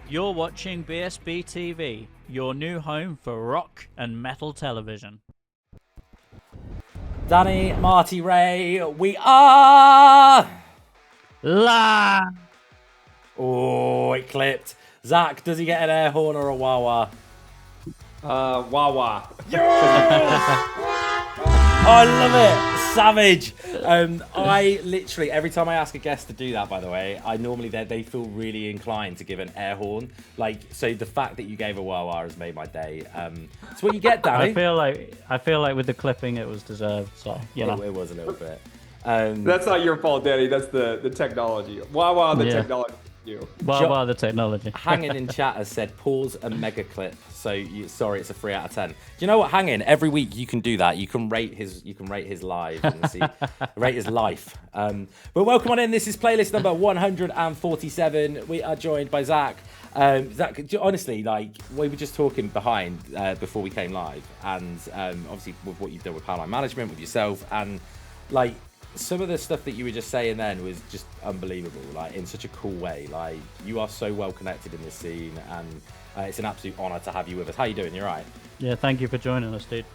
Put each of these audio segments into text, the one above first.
You're watching BSB TV, your new home for rock and metal television. Danny, Marty, Ray, we are live. Oh, it clipped. Zach, does he get an air horn or a wah-wah? Wah-wah. Oh, I love it. Savage. I literally, every time I ask a guest to do that, by the way, I normally, they feel really inclined to give an air horn. Like, so the fact that you gave a wah-wah has made my day. It's what you get, Danny. I feel like with the clipping it was deserved, so, you know. It was a little bit. That's not your fault, Danny. That's the technology. Wah-wah, the technology. you. Wow, the technology. Hanging in chat has said pause a mega clip. So sorry, it's a 3 out of 10. Do you know what, Hanging? Every week you can do that. You can rate his live and see rate his life. But welcome on in. This is playlist number 147. We are joined by Zach. Zach, honestly, like we were just talking behind before we came live, and obviously with what you've done with Powerline Management, with yourself, and like some of the stuff that you were just saying then was just unbelievable, like in such a cool way. Like you are so well connected in this scene, and it's an absolute honor to have you with us. How you doing? You're right. Yeah, thank you for joining us, dude.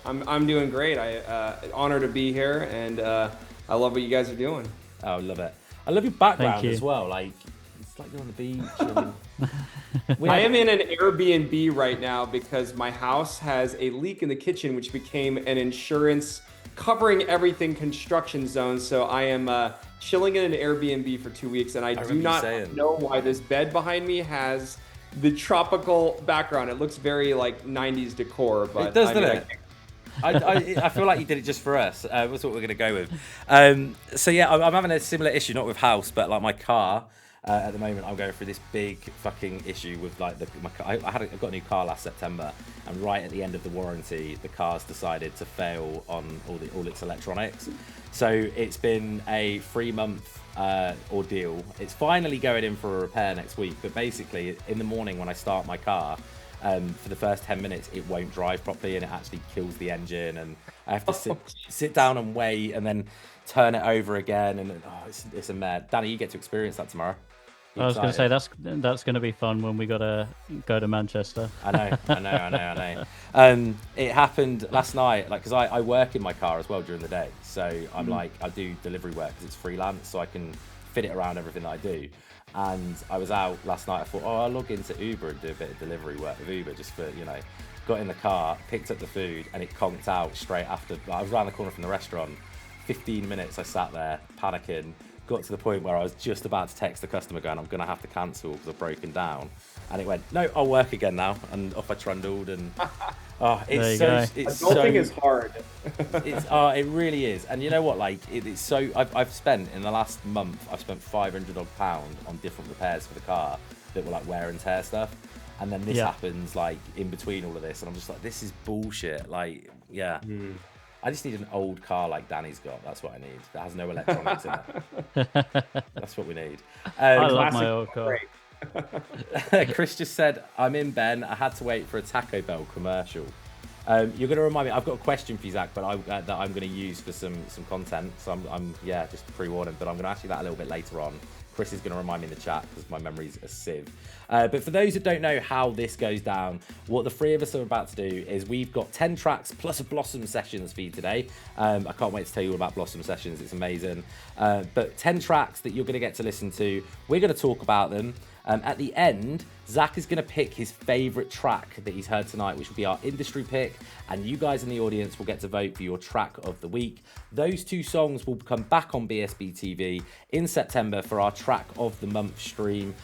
I'm doing great. Honor to be here, and I love what you guys are doing. Oh, I love it. I love your background you. as well. Like it's like you're on the beach. And... I am in an Airbnb right now because my house has a leak in the kitchen, which became an insurance covering everything construction zone. So I am chilling in an Airbnb for 2 weeks, and I do not know why this bed behind me has the tropical background. It looks very like 90s decor, but it does, doesn't it? I feel like you did it just for us. That's what we're going to go with. So yeah, I'm having a similar issue, not with house, but like my car. At the moment, I'm going through this big fucking issue with like my car. I got a new car last September, and right at the end of the warranty, the car's decided to fail on all its electronics. So it's been a 3-month ordeal. It's finally going in for a repair next week. But basically, in the morning when I start my car, for the first 10 minutes, it won't drive properly, and it actually kills the engine. And I have to sit down and wait, and then turn it over again. And it's a mad. Danny, you get to experience that tomorrow. I was going to say that's going to be fun when we got to go to Manchester. I know. It happened last night, like because I work in my car as well during the day, so I'm like I do delivery work because it's freelance, so I can fit it around everything that I do. And I was out last night. I thought, I'll log into Uber and do a bit of delivery work with Uber just for Got in the car, picked up the food, and it conked out straight after. I was around the corner from the restaurant. 15 minutes I sat there panicking. Got to the point where I was just about to text the customer going, I'm going to have to cancel because I've broken down. And it went, no, I'll work again now. And off I trundled. And adulting is hard. It really is. And you know what? Like, it's so, I've spent in the last month, I've spent £500 on different repairs for the car that were like wear and tear stuff. And then this happens like in between all of this. And I'm just like, this is bullshit. Like, yeah. I just need an old car like Danny's got. That's what I need. That has no electronics in it. That's what we need. I love my old car. Chris just said, I'm in, Ben. I had to wait for a Taco Bell commercial. You're going to remind me. I've got a question for you, Zach, but that I'm going to use for some content. So I'm just pre-warning, but I'm going to ask you that a little bit later on. Chris is going to remind me in the chat because my memory's a sieve. But for those that don't know how this goes down, what the three of us are about to do is we've got 10 tracks plus a Blossom Sessions for you today. I can't wait to tell you all about Blossom Sessions. It's amazing. But 10 tracks that you're going to get to listen to. We're going to talk about them. At the end, Zach is going to pick his favourite track that he's heard tonight, which will be our industry pick, and you guys in the audience will get to vote for your track of the week. Those two songs will come back on BSB TV in September for our track of the month stream,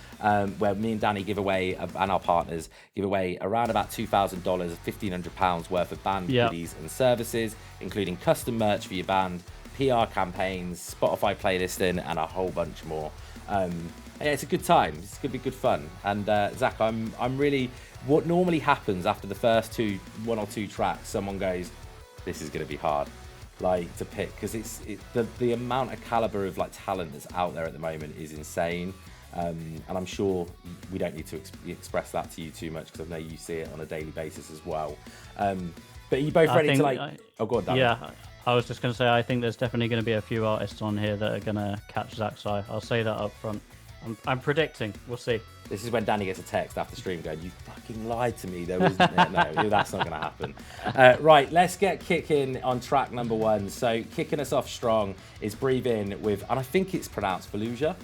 where me and Danny give away, and our partners give away around about $2,000, £1,500 worth of band goodies and services, including custom merch for your band, PR campaigns, Spotify playlisting, and a whole bunch more. Yeah, it's a good time. It's going to be good fun. And Zach, I'm really. What normally happens after the first one or two tracks, someone goes, "This is going to be hard," like to pick because the amount of caliber of like talent that's out there at the moment is insane. And I'm sure we don't need to express that to you too much because I know you see it on a daily basis as well. But are you both ready to like? Oh, go on, Dan. Yeah. I was just going to say, I think there's definitely going to be a few artists on here that are going to catch Zach's eye. I'll say that up front. I'm predicting. We'll see. This is when Danny gets a text after stream going, you fucking lied to me. There was no, that's not going to happen. Right, let's get kicking on track number 1. So kicking us off strong is Breathe In with, and I think it's pronounced Fallujah.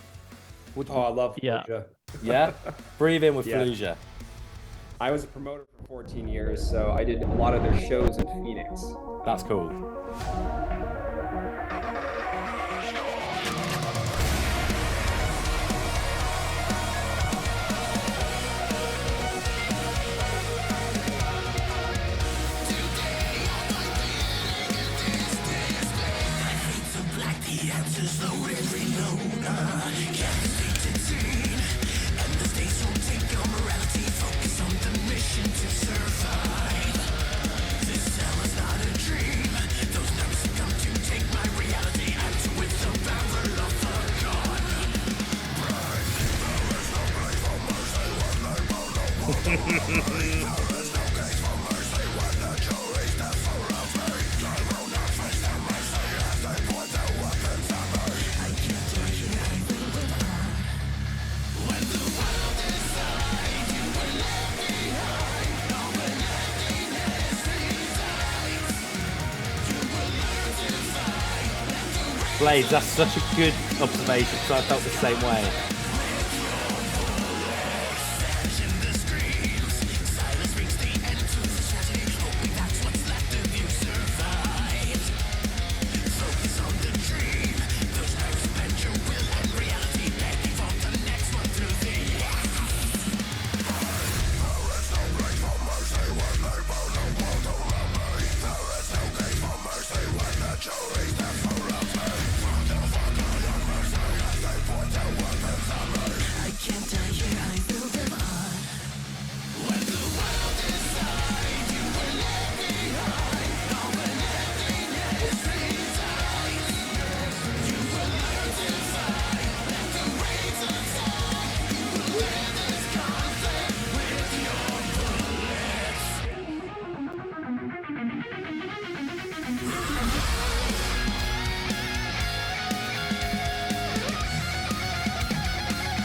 I love Fallujah. Yeah? Breathe In with Fallujah. I was a promoter for 14 years, so I did a lot of their shows in Phoenix. That's cool. Blades, that's such a good observation, because I felt the same way.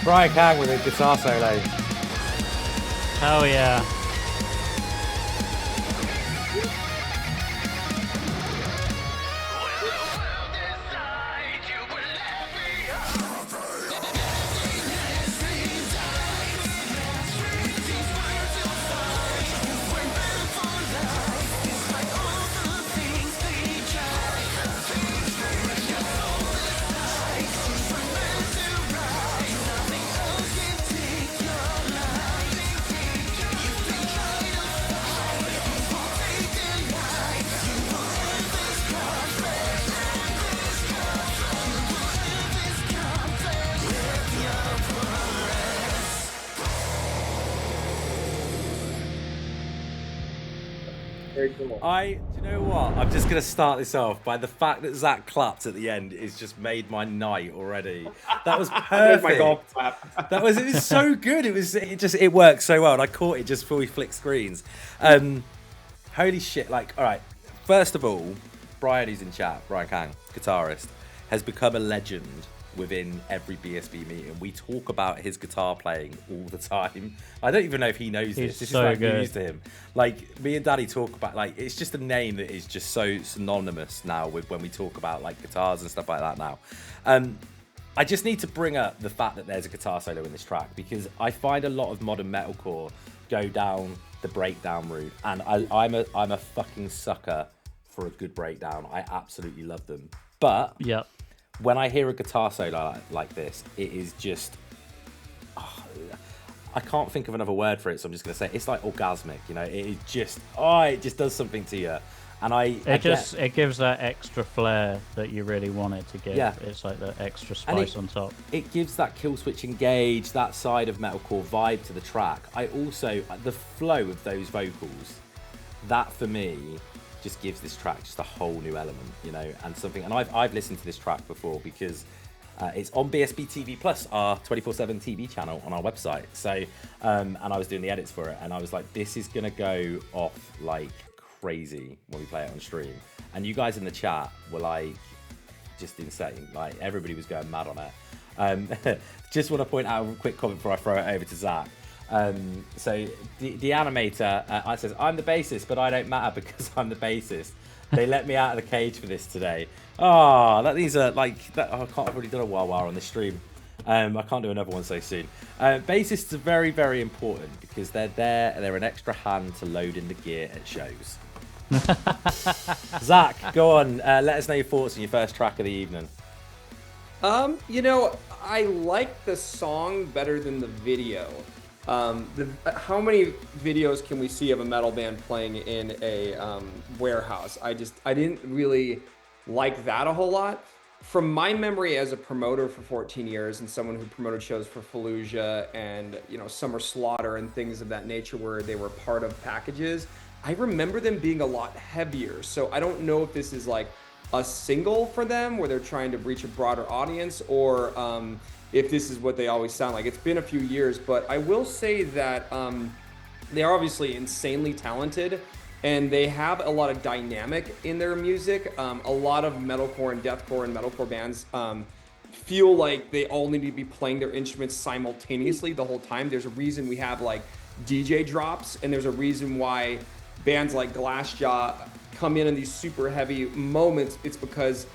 Brian Kang with a guitar solo. Hell yeah. Very cool. Do you know what? I'm just going to start this off by the fact that Zach clapped at the end is just made my night already. That was perfect. My golf clap. It was so good. It worked so well, and I caught it just before we flicked screens. Holy shit! Like, all right. First of all, Brian, who's in chat, Brian Kang, guitarist, has become a legend within every BSB meeting. We talk about his guitar playing all the time. I don't even know if he knows this. This so is like good. news to him. Like, me and Daddy talk about, like, it's just a name that is just so synonymous now with when we talk about like guitars and stuff like that now. I just need to bring up the fact that there's a guitar solo in this track, because I find a lot of modern metalcore go down the breakdown route, and I'm a fucking sucker for a good breakdown. I absolutely love them. But Yep. when I hear a guitar solo like this, it is just, I can't think of another word for it, so I'm just going to say it's like orgasmic, you know. It is just, it just does something to you. And it gives that extra flair that you really want it to give. Yeah. It's like the extra spice on top. It gives that kill switch engage, that side of metalcore vibe to the track. I also, the flow of those vocals, that for me just gives this track just a whole new element, you know, and something. And I've listened to this track before because it's on BSB TV Plus, our 24/7 TV channel on our website. So, and I was doing the edits for it, and I was like, this is gonna go off like crazy when we play it on stream. And you guys in the chat were like just insane. Like, everybody was going mad on it. Just want to point out a quick comment before I throw it over to Zach. So the animator I says, I'm the bassist, but I don't matter because I'm the bassist. They let me out of the cage for this today. These are like that. I can't have already done a wah-wah on this stream. I can't do another one so soon. Bassists are very, very important because they're there. They're an extra hand to load in the gear at shows. Zach, go on. Let us know your thoughts on your first track of the evening. You know, I like the song better than the video. How many videos can we see of a metal band playing in a warehouse? I didn't really like that a whole lot. From my memory as a promoter for 14 years and someone who promoted shows for Fallujah and, you know, Summer Slaughter and things of that nature where they were part of packages, I remember them being a lot heavier. So I don't know if this is like a single for them where they're trying to reach a broader audience, or if this is what they always sound like. It's been a few years, but I will say that they are obviously insanely talented and they have a lot of dynamic in their music. A lot of metalcore and deathcore and metalcore bands feel like they all need to be playing their instruments simultaneously the whole time. There's a reason we have like DJ drops, and there's a reason why bands like Glassjaw come in these super heavy moments. It's because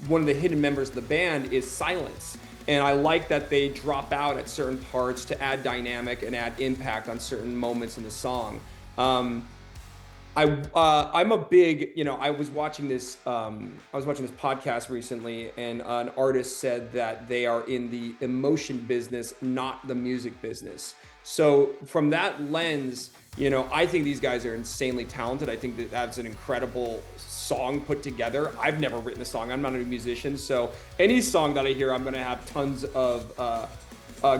one of the hidden members of the band is silence. And I like that they drop out at certain parts to add dynamic and add impact on certain moments in the song. I'm a big, I was watching this podcast recently, and an artist said that they are in the emotion business, not the music business. So from that lens, I think these guys are insanely talented. I think that that's an incredible song put together. I've never written a song. I'm not a musician, so any song that I hear, I'm going to have tons of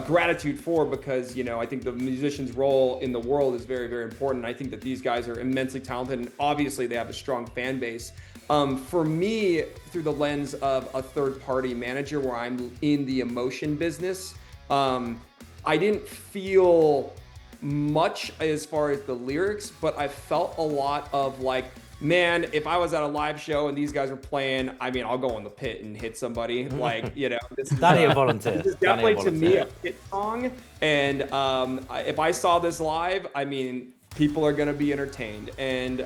gratitude for, because I think the musician's role in the world is very, very important. I think that these guys are immensely talented, and obviously they have a strong fan base. For me, through the lens of a third-party manager where I'm in the emotion business, I didn't feel much as far as the lyrics, but I felt a lot of like, man, if I was at a live show and these guys were playing, I mean, I'll go in the pit and hit somebody. Like, this is, Danny a volunteer. This is definitely to me a pit song. And if I saw this live, I mean, people are going to be entertained and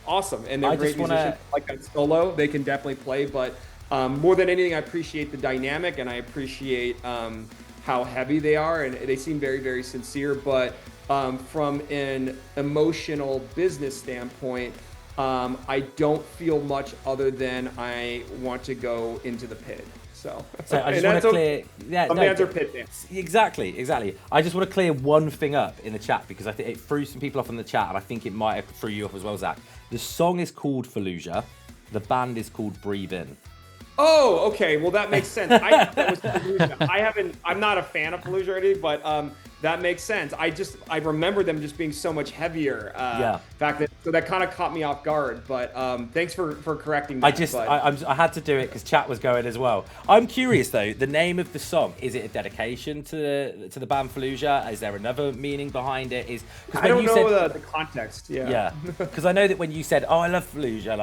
awesome. And they're great musicians. Like that solo, they can definitely play. But more than anything, I appreciate the dynamic, and I appreciate how heavy they are. And they seem very, very sincere. But from an emotional business standpoint, I don't feel much other than I want to go into the pit. So I just want to clear. Bands are pit fans. Exactly. I just want to clear one thing up in the chat, because I think it threw some people off in the chat, and I think it might have threw you off as well, Zach. The song is called Fallujah. The band is called Breathe In. Oh, okay. Well, that makes sense. I thought that was Fallujah. I'm not a fan of Fallujah already, but that makes sense. I remember them just being so much heavier. So that kind of caught me off guard. But thanks for correcting that. I had to do it because chat was going as well. I'm curious though. The name of the song, is it a dedication to the band Fallujah? Is there another meaning behind it? I don't know the context. Yeah. Because I know that when you said, "Oh, I love Fallujah,"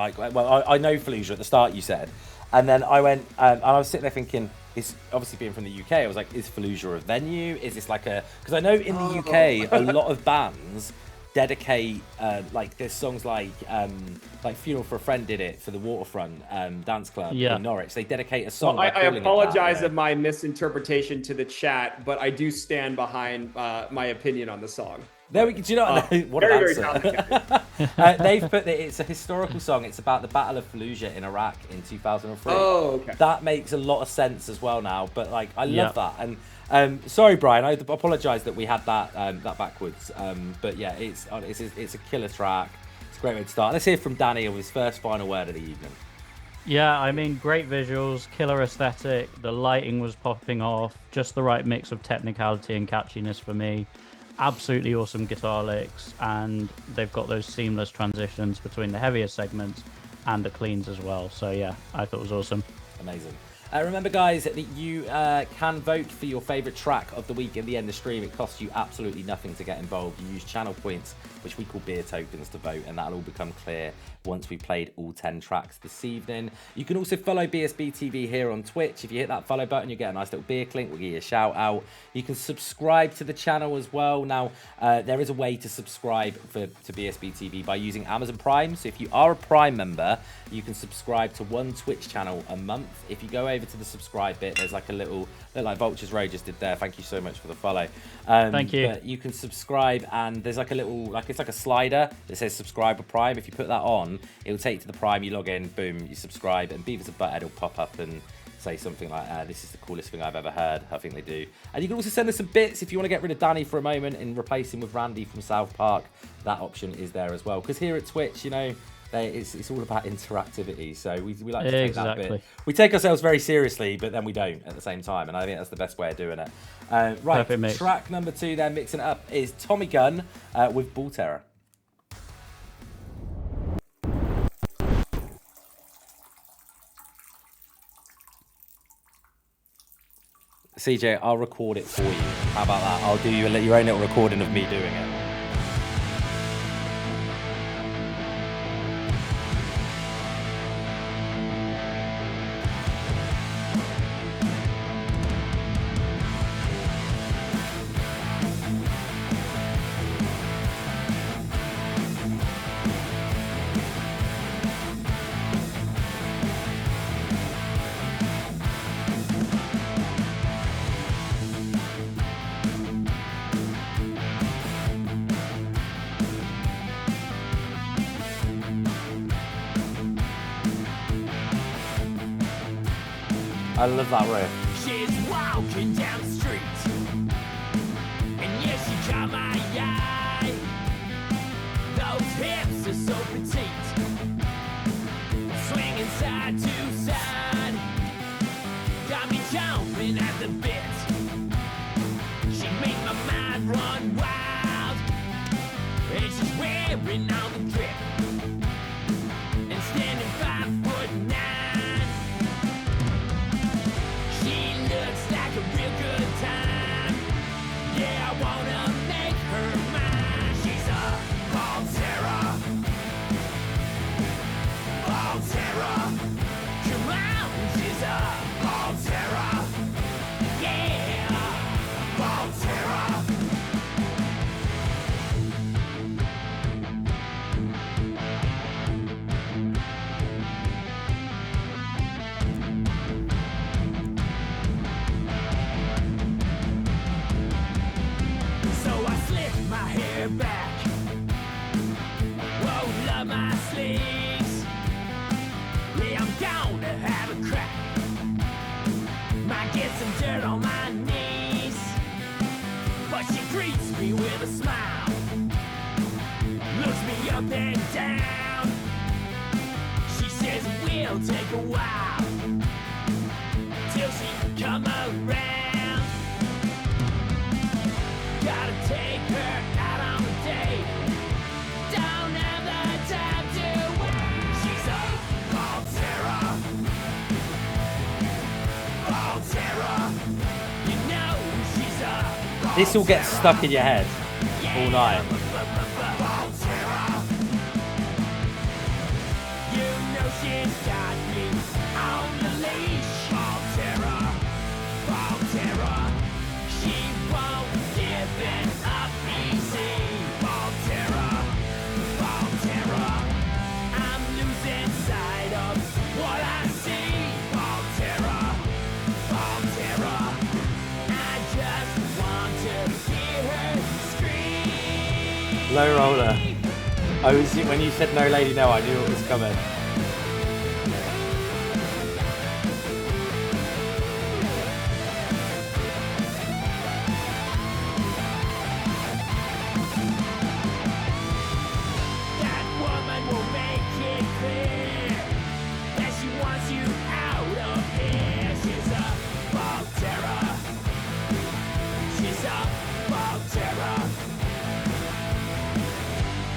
I know Fallujah at the start. You said. And then I went, and I was sitting there thinking, it's obviously being from the UK, I was like, is Fallujah a venue? Is this like because I know in the UK, a lot of bands dedicate, there's songs like Funeral for a Friend did it for the Waterfront Dance Club in Norwich. They dedicate a song. Well, I apologize of my misinterpretation to the chat, but I do stand behind my opinion on the song. There we go. Do you know what very, an answer? They've put that it's a historical song. It's about the Battle of Fallujah in Iraq in 2003. Oh, okay. That makes a lot of sense as well now. But I love that. And sorry, Brian, I apologise that we had that backwards. But yeah, it's a killer track. It's a great way to start. Let's hear from Danny of his first final word of the evening. Yeah, I mean, great visuals, killer aesthetic. The lighting was popping off. Just the right mix of technicality and catchiness for me. Absolutely awesome guitar licks, and they've got those seamless transitions between the heavier segments and the cleans as well. So yeah, I thought it was awesome. Amazing. Remember, guys, that you can vote for your favourite track of the week at the end of the stream. It costs you absolutely nothing to get involved. You use channel points, which we call beer tokens, to vote, and that'll all become clear once we played all 10 tracks this evening. You can also follow BSB TV here on Twitch. If you hit that follow button, you get a nice little beer clink. We'll give you a shout out. You can subscribe to the channel as well. Now, there is a way to subscribe to BSB TV by using Amazon Prime. So if you are a Prime member, you can subscribe to one Twitch channel a month. If you go over to the subscribe bit, there's like a little like Vultures Row just did there. Thank you so much for the follow. Thank you. But you can subscribe, and there's like a little, it's like a slider that says subscribe or Prime. If you put that on, it will take you to the Prime. You log in, boom, you subscribe, and Beavis and Butthead will pop up and say something like, this is the coolest thing I've ever heard. I think they do. And you can also send us some bits if you want to get rid of Danny for a moment and replace him with Randy from South Park. That option is there as well. Because here at Twitch, it's all about interactivity. So we like to take that bit. We take ourselves very seriously, but then we don't at the same time. And I think that's the best way of doing it. Right, track number 2 then, mixing it up, is Tommy Gunn with Bull Terror. CJ, I'll record it for you. How about that? I'll do your own little recording of me doing it. I love that riff. She's walking down the street, and yeah, she caught my eye. Those hips are so petite, swinging side to side, got me jumping at the bit. She made my mind run wild, and she's wearing all the drip, and standing 5'9". She looks like a real good time. Yeah, I wanna make her mine. She's a ball terror. Ball terror. Come on, she's a ball terror. Yeah, ball terror. So I slick my hair back, roll up my sleeves. Yeah, I'm gonna have a crack. Might get some dirt on my knees, but she greets me with a smile, looks me up and down. She says it will take a while till she come around. Gotta take her out on a date. Don't have the time to wait. She's a ball terror. Ball terror. You know she's a ball This all gets stuck in your head all night. ball terror. You know she's got me on the leash. Ball terror. Ball terror. She won't give it up easy. Ball terror. Ball terror. I'm losing sight of what I see. Ball terror. Ball terror. I just want to hear her scream. Low roller. When you said no lady no, I knew it was coming. That woman will make it clear that she wants you out of here. She's a ball terror. She's a ball terror.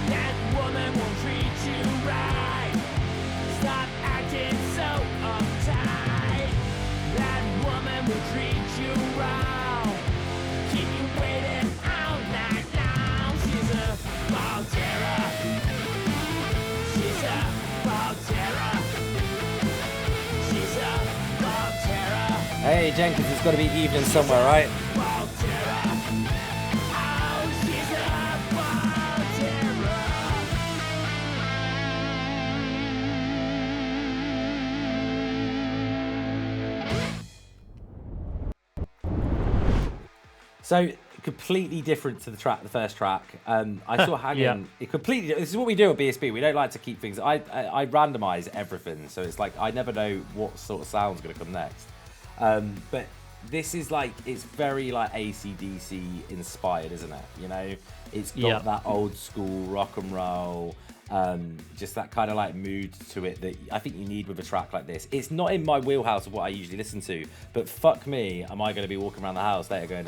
That woman won't treat you right. Stop acting so uptight. That woman will treat you wrong. Keep you waiting all night long. She's a ball terror. She's a ball terror. She's a ball terror. Hey, Jenkins, it's got to be evening somewhere, right? Ball terror. Oh, she's a ball terror. So completely different to the first track. I saw Hagen. Yeah. It completely. This is what we do at BSB. We don't like to keep things. I randomize everything, so it's like I never know what sort of sound's going to come next. But this is like it's very like AC/DC inspired, isn't it? You know, it's got Yeah. that old school rock and roll. Just that kind of like mood to it that I think you need with a track like this. It's not in my wheelhouse of what I usually listen to, but fuck me, am I going to be walking around the house later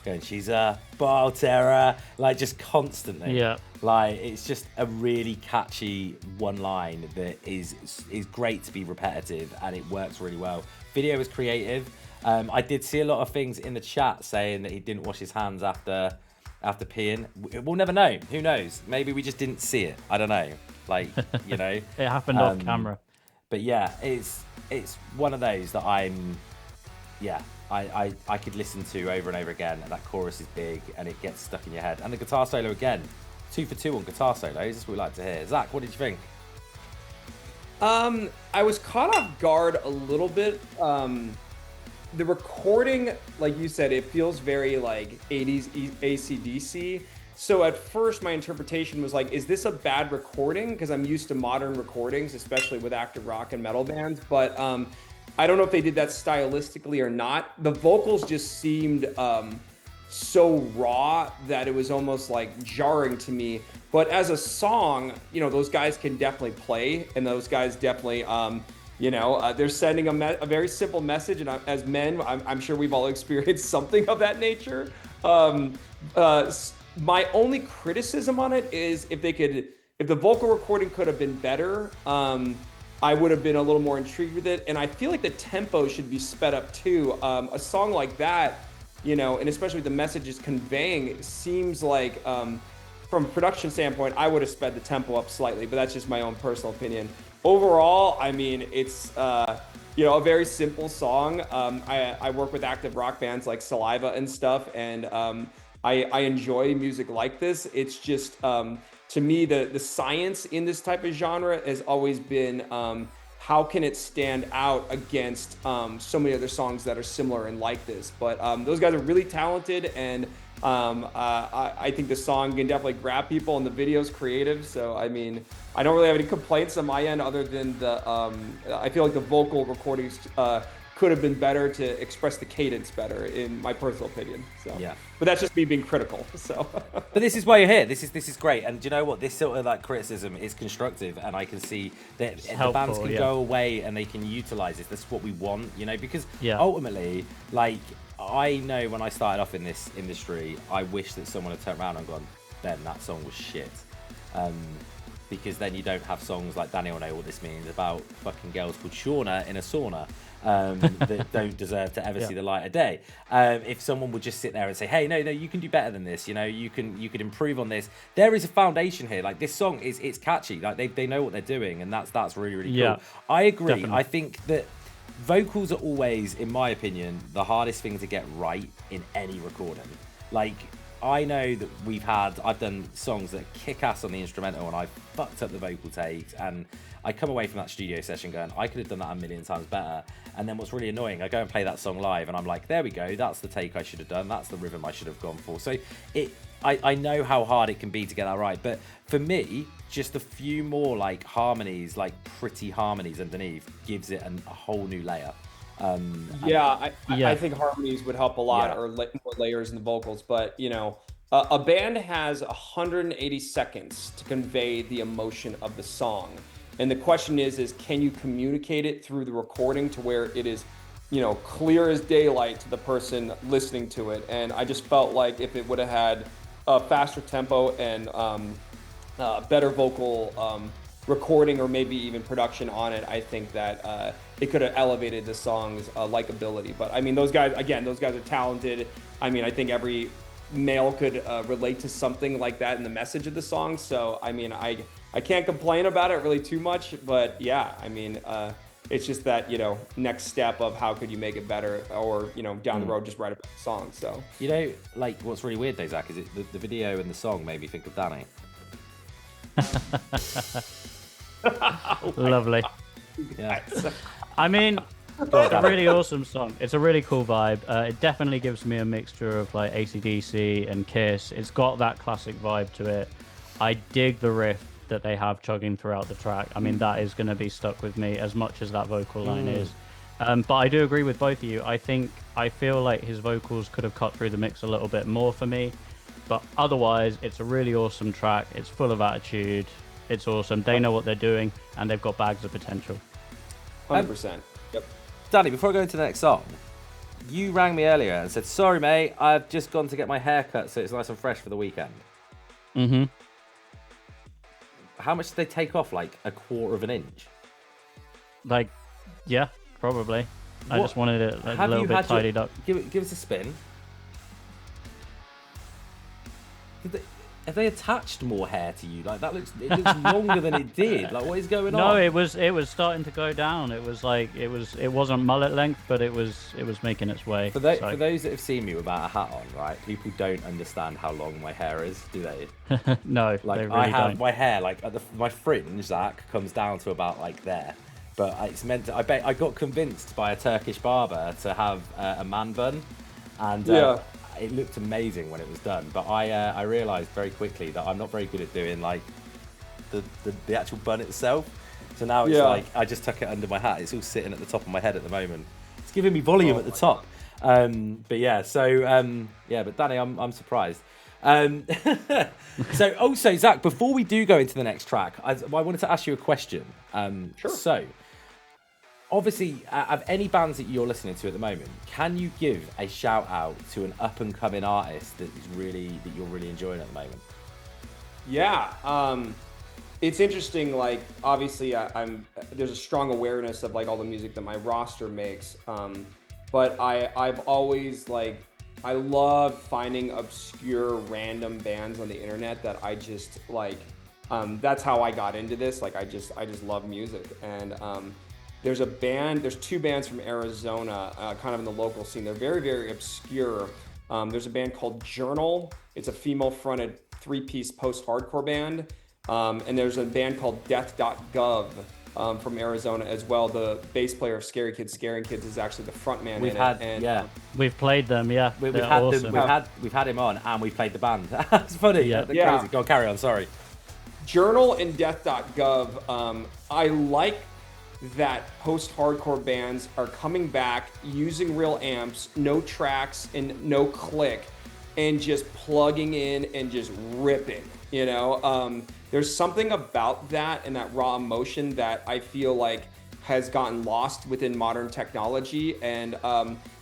going, she's a ball terror, like just constantly. Yeah. Like it's just a really catchy one line that is great to be repetitive, and it works really well. Video is creative. I did see a lot of things in the chat saying that he didn't wash his hands after peeing. We'll never know. Who knows? Maybe we just didn't see it. I don't know. Like, you know. It happened off camera. But yeah, it's one of those that I could listen to over and over again. And that chorus is big and it gets stuck in your head. And the guitar solo again, 2 for 2 on guitar solos. That's what we like to hear. Zach, what did you think? I was caught off guard a little bit. The recording, like you said, it feels very like 80s AC/DC. So at first my interpretation was like, is this a bad recording? Because I'm used to modern recordings, especially with active rock and metal bands. But I don't know if they did that stylistically or not. The vocals just seemed so raw that it was almost like jarring to me. But as a song, you know, those guys can definitely play, and those guys definitely, they're sending a very simple message. And as men, I'm sure we've all experienced something of that nature. My only criticism on it is if the vocal recording could have been better, I would have been a little more intrigued with it. And I feel like the tempo should be sped up too. A song like that, you know, and especially the message is conveying, it seems like, from a production standpoint, I would have sped the tempo up slightly, but that's just my own personal opinion. Overall, I mean, it's, a very simple song. I work with active rock bands like Saliva and stuff, and I enjoy music like this. It's just, to me, the science in this type of genre has always been how can it stand out against so many other songs that are similar and like this. But those guys are really talented, and I think the song can definitely grab people, and the video's creative. So, I mean, I don't really have any complaints on my end other than I feel like the vocal recordings could have been better to express the cadence better, in my personal opinion. So, yeah. But that's just me being critical. So, but this is why you're here. This is great. And do you know what? This sort of like criticism is constructive, and I can see that the bands can go away and they can utilize this. That's what we want, you know, because ultimately, like, I know when I started off in this industry, I wish that someone had turned around and gone, Ben, that song was shit. Because then you don't have songs like Daniel know what this means about fucking girls called Shauna in a sauna that don't deserve to ever see the light of day. If someone would just sit there and say, hey, no, you can do better than this, you know, you could improve on this. There is a foundation here. Like, this song it's catchy. Like, they know what they're doing, and that's really, really cool. I agree. Definitely. I think that vocals are always, in my opinion, the hardest thing to get right in any recording. Like, I know that I've done songs that kick ass on the instrumental, and I fucked up the vocal takes, and I come away from that studio session going, I could have done that a million times better. And then what's really annoying, I go and play that song live, and I'm like, there we go, that's the take I should have done, that's the rhythm I should have gone for. So I know how hard it can be to get that right, but for me, just a few more like harmonies, like pretty harmonies underneath, gives it a whole new layer. I think harmonies would help a lot, or more layers in the vocals. But, you know, a band has 180 seconds to convey the emotion of the song. And the question is can you communicate it through the recording to where it is, you know, clear as daylight to the person listening to it? And I just felt like if it would have had a faster tempo and better vocal recording, or maybe even production on it, I think that it could have elevated the song's likability. But I mean, those guys are talented. I mean, I think every male could relate to something like that in the message of the song. So, I mean, I can't complain about it really too much, but yeah, I mean, it's just that, you know, next step of how could you make it better, or, you know, down the road, just write a better song. So, you know, like, what's really weird though, Zach, is the video and the song made me think of Danny. Lovely. Yeah. I mean, it's a really awesome song. It's a really cool vibe. It definitely gives me a mixture of like AC/DC and Kiss. It's got that classic vibe to it. I dig the riff that they have chugging throughout the track. I mean, that is going to be stuck with me as much as that vocal line is. But I do agree with both of you. I feel like his vocals could have cut through the mix a little bit more for me. But otherwise, it's a really awesome track. It's full of attitude. It's awesome. They know what they're doing, and they've got bags of potential. 100%. Yep. Danny, before I go into the next song, you rang me earlier and said, sorry, mate, I've just gone to get my hair cut so it's nice and fresh for the weekend. Mm-hmm. How much did they take off? Like a quarter of an inch? Like, yeah, probably. I just wanted it a little bit tidied up. Give us a spin. Have they attached more hair to you? Like, it looks longer than it did. Like, what is going on? No, it was starting to go down. It was like it wasn't mullet length, but it was making its way. For those that have seen me without a hat on, right? People don't understand how long my hair is, do they? No, like they really I have don't. my hair like at my fringe, Zach, comes down to about like there. But it's meant to. I got convinced by a Turkish barber to have a man bun, and it looked amazing when it was done. But I realised very quickly that I'm not very good at doing like the actual bun itself. So now it's Yeah. like I just tuck it under my hat. It's all sitting at the top of my head at the moment. It's giving me volume at the top. But yeah, so yeah, but Danny, I'm surprised. So also, Zach, before we do go into the next track, I wanted to ask you a question. Sure. So obviously, of any bands that you're listening to at the moment, can you give a shout out to an up and coming artist that you're really enjoying at the moment? Yeah, it's interesting. Like, obviously, there's a strong awareness of like all the music that my roster makes. But I've always like I love finding obscure random bands on the internet that I just like. That's how I got into this. Like, I just love music, and there's two bands from Arizona, kind of in the local scene. They're very, very obscure. There's a band called Journal. It's a female-fronted 3-piece post-hardcore band. And there's a band called Death.gov from Arizona as well. The bass player of Scary Kids Scaring Kids is actually the frontman in it. We've played them, yeah. We've They're had awesome. them, we've had him on, and we've played the band. It's funny. Yeah. They're Yeah. crazy. Go on, carry on. Sorry. Journal and Death.gov, I like that post-hardcore bands are coming back using real amps, no tracks and no click, and just plugging in and just ripping, you know? There's something about that and that raw emotion that I feel like has gotten lost within modern technology, and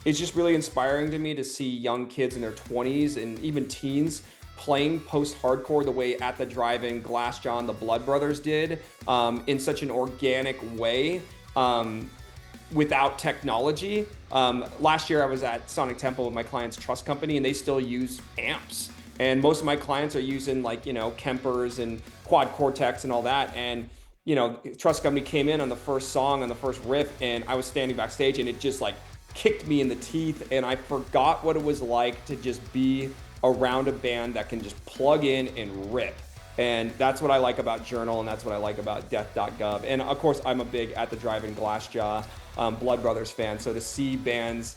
it's just really inspiring to me to see young kids in their 20s and even teens playing post-hardcore the way At the Drive-In, Glassjaw, and the Blood Brothers did, in such an organic way, without technology. Last year I was at Sonic Temple with my client's trust company, and they still use amps. And most of my clients are using, like, you know, Kempers and Quad Cortex and all that. And, you know, trust company came in on the first song, on the first riff, and I was standing backstage, and it just like kicked me in the teeth, and I forgot what it was like to just be around a band that can just plug in and rip. And that's what I like about Journal, and that's what I like about Death.gov. And of course, I'm a big At the Drive-In, Glassjaw, Blood Brothers fan. So to see bands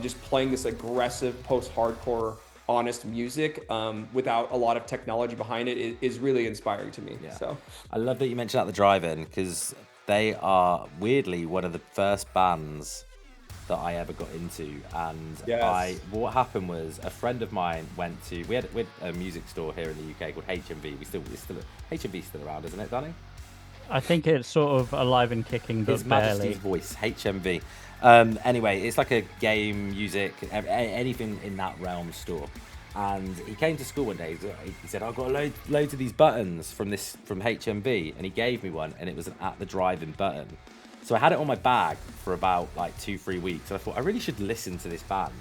just playing this aggressive post-hardcore, honest music without a lot of technology behind it is really inspiring to me. Yeah. So I love that you mentioned At the Drive-In, because they are weirdly one of the first bands that I ever got into. And Yes. what happened was a friend of mine went to, we had a music store here in the UK called HMV. HMV's still around, isn't it, Danny? I think it's sort of alive and kicking, but His barely. Majesty's Voice, HMV. Anyway, it's like a game, music, anything in that realm store. And he came to school one day. He said, "I've got loads of these buttons from HMV," and he gave me one, and it was an At the Drive-In button. So I had it on my bag for about like 2-3 weeks, and I thought I really should listen to this band.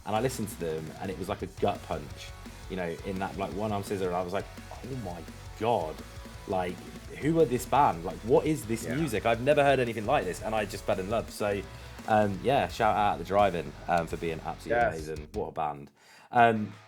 And I listened to them, and it was like a gut punch, you know, in that like One Arm Scissor. And I was like, oh my god, like, who are this band? Like, what is this music? I've never heard anything like this, and I just fell in love. So yeah, shout out At the Drive-In for being absolutely amazing. What a band.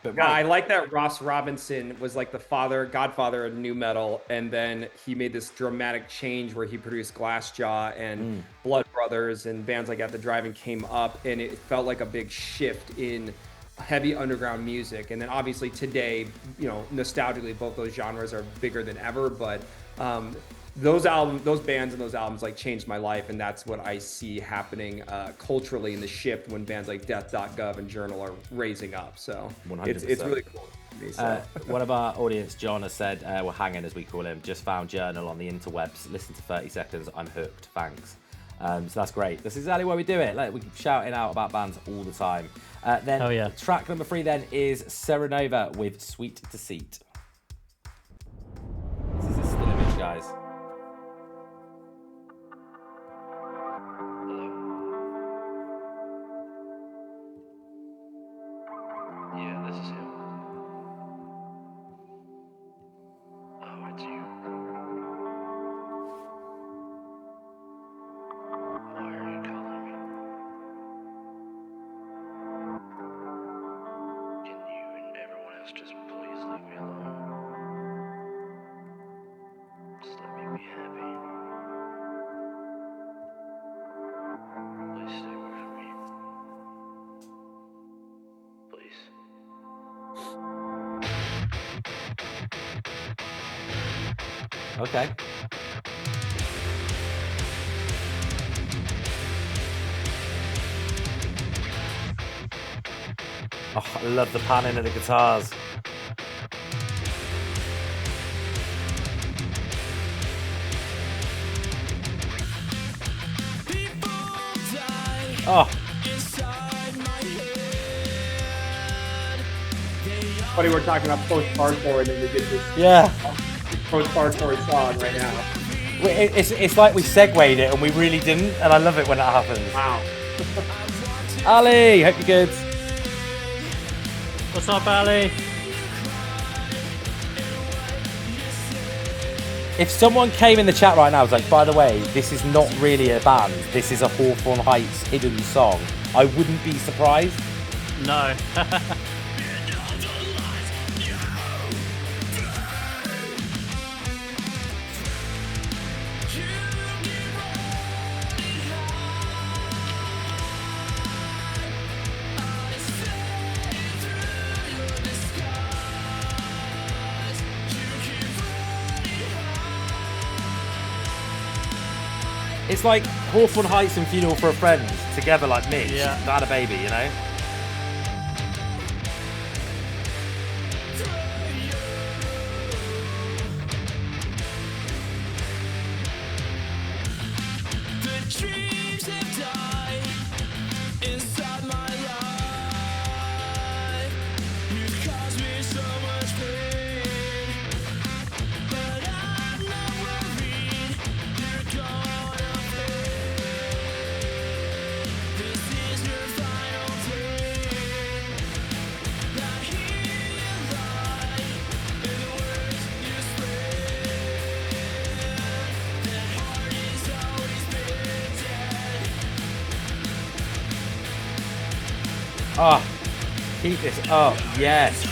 But I like that Ross Robinson was like the godfather of nu metal, and then he made this dramatic change where he produced Glassjaw and Blood Brothers, and bands like At the Drive-In came up, and it felt like a big shift in heavy underground music. And then obviously today, you know, nostalgically, both those genres are bigger than ever, but those bands and those albums like changed my life, and that's what I see happening culturally in the shift when bands like Death.gov and Journal are raising up. So 100%. it's really cool to me. So. One of our audience, John, has said, we're hanging as we call him, just found Journal on the interwebs, listen to 30 seconds, I'm hooked, thanks. So that's great. That's exactly why we do it. Like, we keep shouting out about bands all the time. Then track number 3 then is Serenova with Sweet Deceit. This is a still image, guys. Yeah, this is him. Oh, it's you. Why are you calling me? Can you and everyone else just please leave me alone? Just let me be happy. Please stay away from me. Please. Okay. Oh, I love the panning of the guitars. Oh, Funny, we're talking about post-hardcore, and then we get this yeah. post-hardcore song right now. It's like we segued it and we really didn't, and I love it when that happens. Wow. Ali, hope you're good. What's up, Ali? If someone came in the chat right now and was like, by the way, this is not really a band, this is a Hawthorne Heights hidden song, I wouldn't be surprised. No. It's like Hawthorne Heights and Funeral for a Friend together like Mitch. Yeah. Had a baby, you know? Dreams have died inside my life. You've caused me so much pain, but I'm not worried. You're gonna pay. This is your final day. I hear you lie in the words you spread. That heart is always been dead. Oh, keep this up. Yes.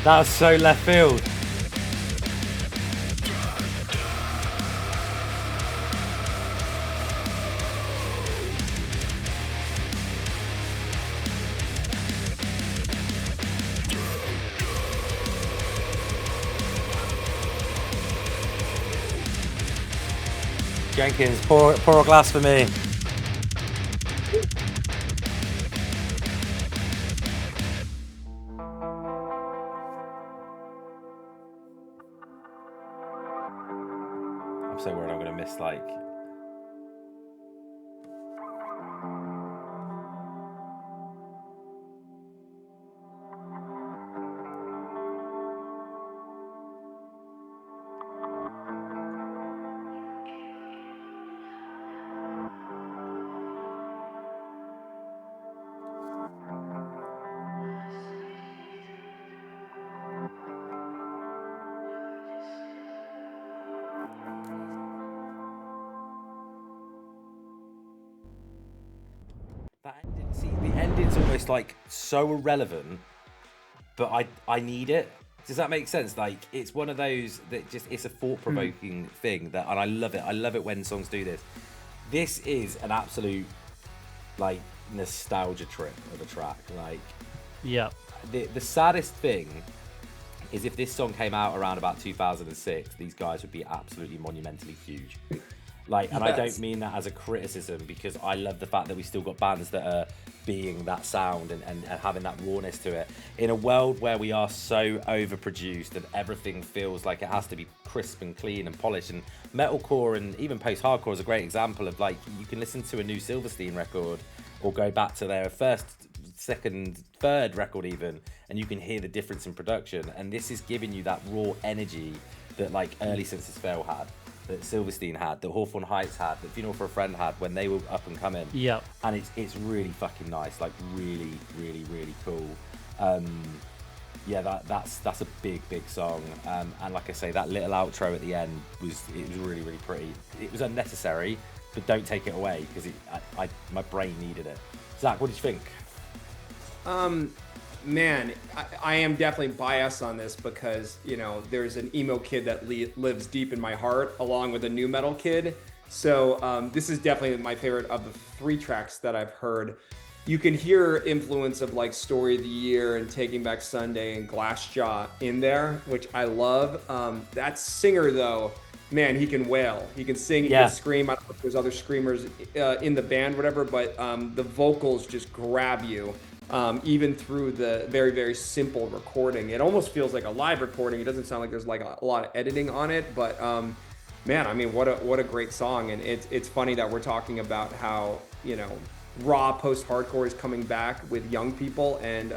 That was so left field. Jenkins, pour a glass for me. I'm so worried I'm going to miss, like... That ending, see, the ending's almost like so irrelevant, but I need it. Does that make sense? Like, it's one of those that just, it's a thought-provoking thing that, and I love it. I love it when songs do this. This is an absolute, like, nostalgia trip of a track. Like, Yeah. the saddest thing is if this song came out around about 2006, these guys would be absolutely monumentally huge. Like, and I don't mean that as a criticism, because I love the fact that we still got bands that are being that sound and having that rawness to it. In a world where we are so overproduced and everything feels like it has to be crisp and clean and polished, and metalcore and even post-hardcore is a great example of, like, you can listen to a new Silverstein record or go back to their first, second, third record even, and you can hear the difference in production. And this is giving you that raw energy that, like, early Census Fail had, that Silverstein had, that Hawthorne Heights had, that Funeral for a Friend had when they were up and coming. Yep. And it's really fucking nice, like really, really, really cool. Yeah, that's a big song, and like I say, that little outro at the end was really pretty. It was unnecessary, but don't take it away because my brain needed it. Zach, what did you think? Man, I am definitely biased on this because, you know, there's an emo kid that lives deep in my heart along with a new metal kid. So this is definitely my favorite of the 3 tracks that I've heard. You can hear influence of like Story of the Year and Taking Back Sunday and Glassjaw in there, which I love. That singer though, man, he can wail. He can sing, he can scream. I don't know if there's other screamers in the band, whatever, but the vocals just grab you. Even through the very simple recording. It almost feels like a live recording. It doesn't sound like there's like a lot of editing on it, but man, I mean, what a great song. And it's funny that we're talking about how, you know, raw post-hardcore is coming back with young people, and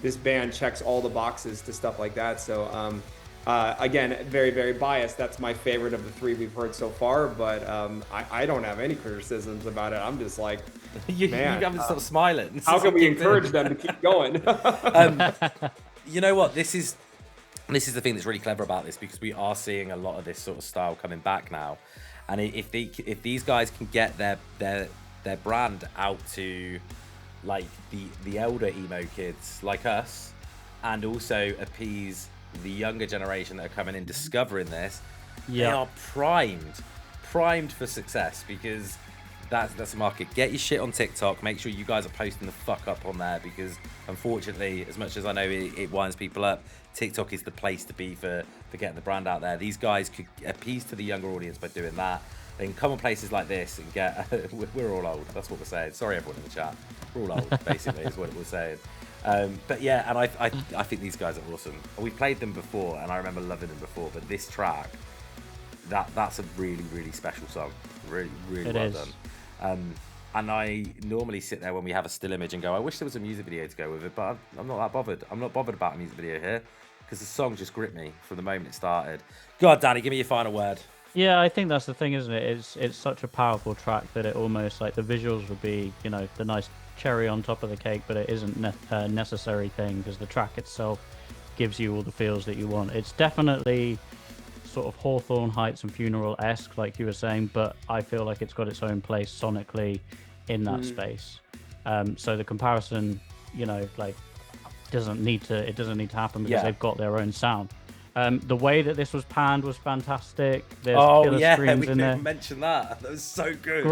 this band checks all the boxes to stuff like that. So again, very biased. That's my favorite of the 3 we've heard so far, but I don't have any criticisms about it. I'm just like, you haven't stopped smiling. How can we encourage them to keep going? You know what? This is the thing that's really clever about this, because we are seeing a lot of this sort of style coming back now, and if these guys can get their brand out to like the elder emo kids like us, and also appease the younger generation that are coming in discovering this, they are primed for success, because that's the market. Get your shit on TikTok. Make sure you guys are posting the fuck up on there, because unfortunately, as much as I know it winds people up, TikTok is the place to be for getting the brand out there. These guys could appease to the younger audience by doing that. They can come on places like this and get we're all old, that's what we're saying. Sorry everyone in the chat, we're all old basically is what we're saying. But yeah, and I think these guys are awesome. We've played them before and I remember loving them before, but this track, that's a really special song. Really well done. And I normally sit there when we have a still image and go, I wish there was a music video to go with it, but I'm not that bothered. I'm not bothered about a music video here, because the song just gripped me from the moment it started. God, Danny, give me your final word. Yeah, I think that's the thing, isn't it? It's such a powerful track that it almost, like, the visuals would be, you know, the nice cherry on top of the cake, but it isn't a necessary thing, because the track itself gives you all the feels that you want. It's definitely sort of Hawthorne Heights and Funeral-esque, like you were saying, but I feel like it's got its own place sonically in that space. So the comparison, you know, like, doesn't need to happen, because they've got their own sound. The way that this was panned was fantastic. There's killer screams in there. Mention that. That was so good.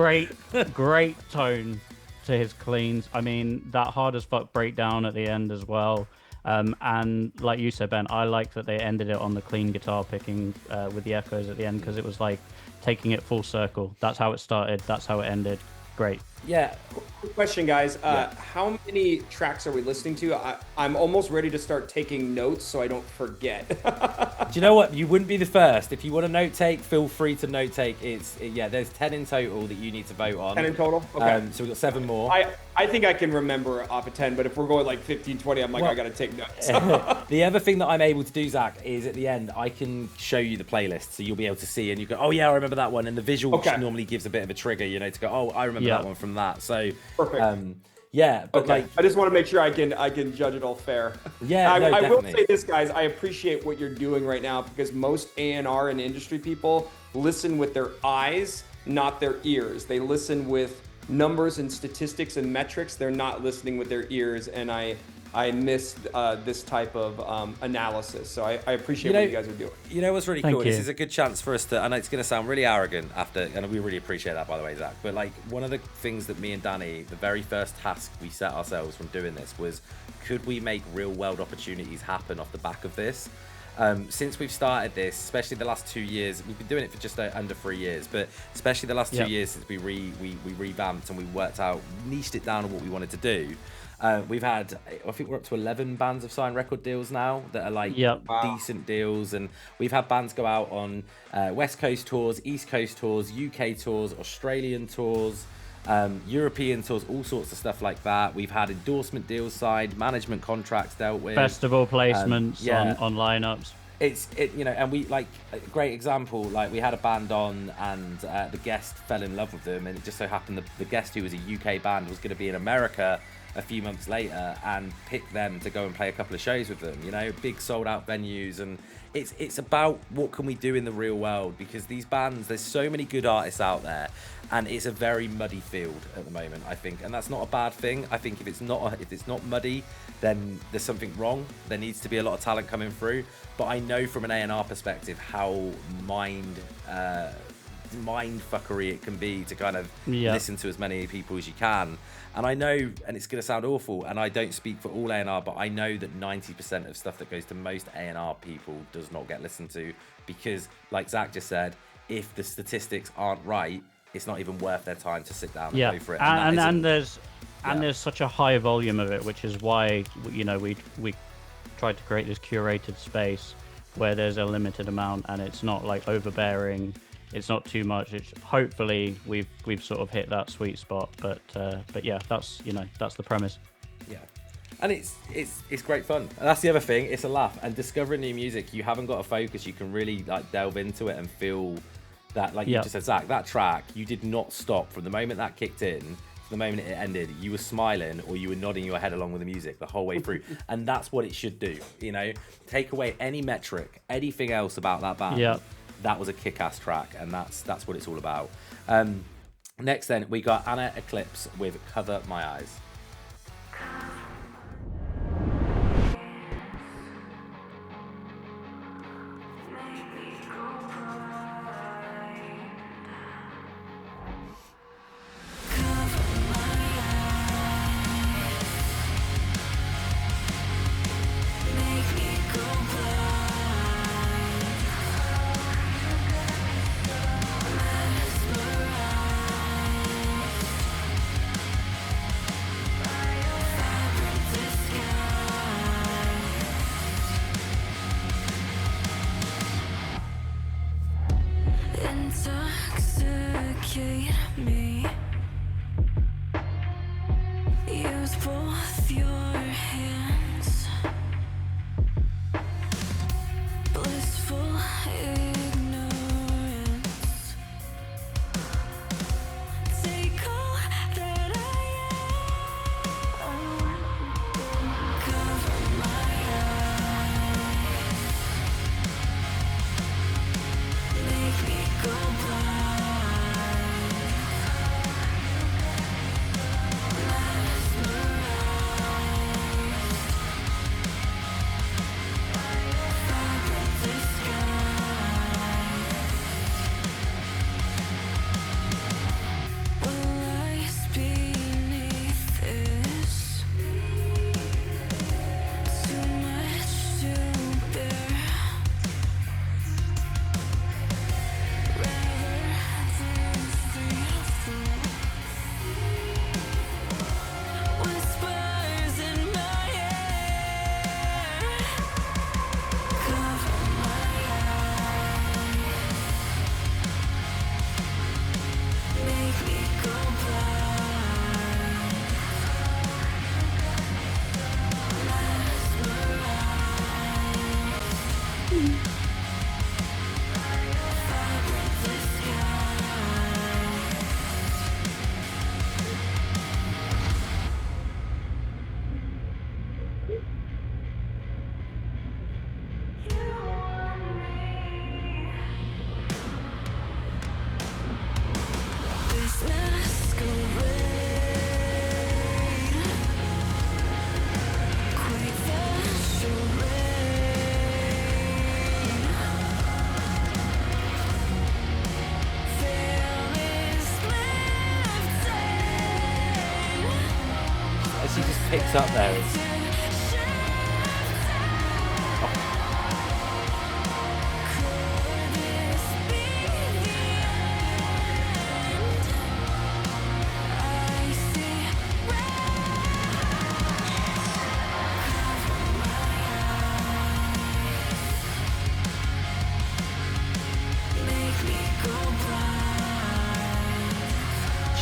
Great tone to his cleans. I mean, that hard as fuck breakdown at the end as well. And like you said, Ben, I like that they ended it on the clean guitar picking with the echoes at the end, because it was like taking it full circle. That's how it started. That's how it ended. Great. Yeah. Quick question, guys. How many tracks are we listening to? I'm almost ready to start taking notes so I don't forget. Do you know what? You wouldn't be the first. If you want to note take, feel free to note take. There's 10 in total that you need to vote on. 10 in total? Okay. So we've got 7 more. I think I can remember off of 10, but if we're going like 15, 20, I'm like, I got to take notes. The other thing that I'm able to do, Zach, is at the end, I can show you the playlist, so you'll be able to see, and you go, oh yeah, I remember that one. And the visual normally gives a bit of a trigger, you know, to go, oh, I remember that one from that. So perfect. But like, I just want to make sure I can judge it all fair. Yeah, I will say this, guys. I appreciate what you're doing right now, because most A&R and industry people listen with their eyes, not their ears. They listen with numbers and statistics and metrics. They're not listening with their ears, and I miss this type of analysis. So I appreciate what you guys are doing. You know what's really Thank cool? you. This is a good chance for us to, and it's going to sound really arrogant and we really appreciate that, by the way, Zach. But like, one of the things that me and Danny, the very first task we set ourselves from doing this was, could we make real world opportunities happen off the back of this? Since we've started this, especially the last 2 years, we've been doing it for just under 3 years, but especially the last 2 years since we revamped and we worked out, niched it down on what we wanted to do. We've had, I think we're up to 11 bands have signed record deals now that are like decent deals, and we've had bands go out on West Coast tours, East Coast tours, UK tours, Australian tours, European tours, all sorts of stuff like that. We've had endorsement deals signed, management contracts dealt with, festival placements on lineups. You know, and we, like, a great example, like, we had a band on and the guest fell in love with them, and it just so happened the guest, who was a UK band, was going to be in America a few months later and pick them to go and play a couple of shows with them, you know, big sold out venues. And it's about what can we do in the real world, because these bands, there's so many good artists out there, and it's a very muddy field at the moment, I think, and that's not a bad thing. I think if it's not muddy, then there's something wrong. There needs to be a lot of talent coming through. But I know from an A&R perspective how mind fuckery it can be to kind of listen to as many people as you can. And I know, and it's going to sound awful, and I don't speak for all A&R, but I know that 90% of stuff that goes to most A&R people does not get listened to, because like Zach just said, if the statistics aren't right, it's not even worth their time to sit down and go for it. And there's such a high volume of it, which is why, you know, we tried to create this curated space where there's a limited amount, and it's not like overbearing. It's not too much. It's hopefully we've sort of hit that sweet spot. But yeah, that's the premise. Yeah, and it's great fun. And that's the other thing. It's a laugh. And discovering new music, you haven't got to focus. You can really like delve into it and feel that, like you just said, Zach, that track, you did not stop from the moment that kicked in to the moment it ended. You were smiling or you were nodding your head along with the music the whole way through. And that's what it should do. You know, take away any metric, anything else about that band. Yeah. That was a kick-ass track, and that's what it's all about. Next then, we got Anna Eclipse with Cover My Eyes. Intoxicate me. Use both your hands. Blissful ignorance. Take all that I am. Cover my eyes. Make me go blind. She just picks up there.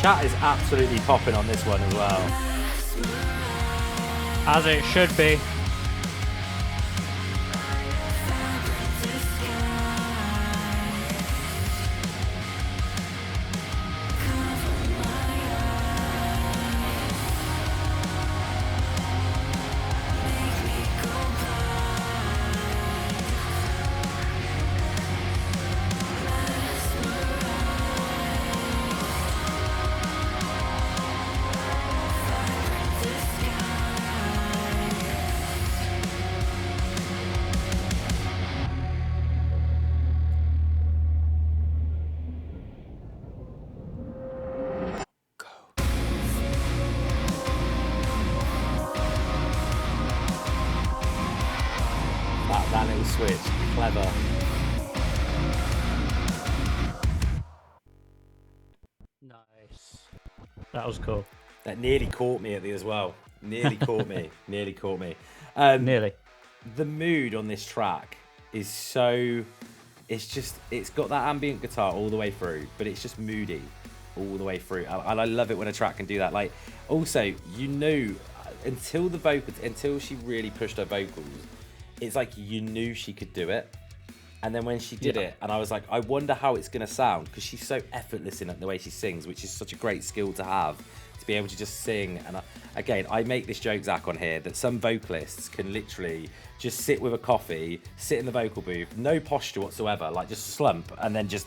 Chat is absolutely popping on this one as well. As it should be. switch. Clever. Nice. That was cool. That nearly caught me at the as well. Nearly caught me. Nearly caught me. Nearly. The mood on this track is so... It's got that ambient guitar all the way through, but it's just moody all the way through. And I love it when a track can do that. Like, also, you knew until she really pushed her vocals, it's like you knew she could do it. And then when she did it, and I was like, I wonder how it's going to sound, because she's so effortless in the way she sings, which is such a great skill to have, to be able to just sing. And I make this joke, Zach, on here, that some vocalists can literally just sit with a coffee, sit in the vocal booth, no posture whatsoever, like just slump, and then just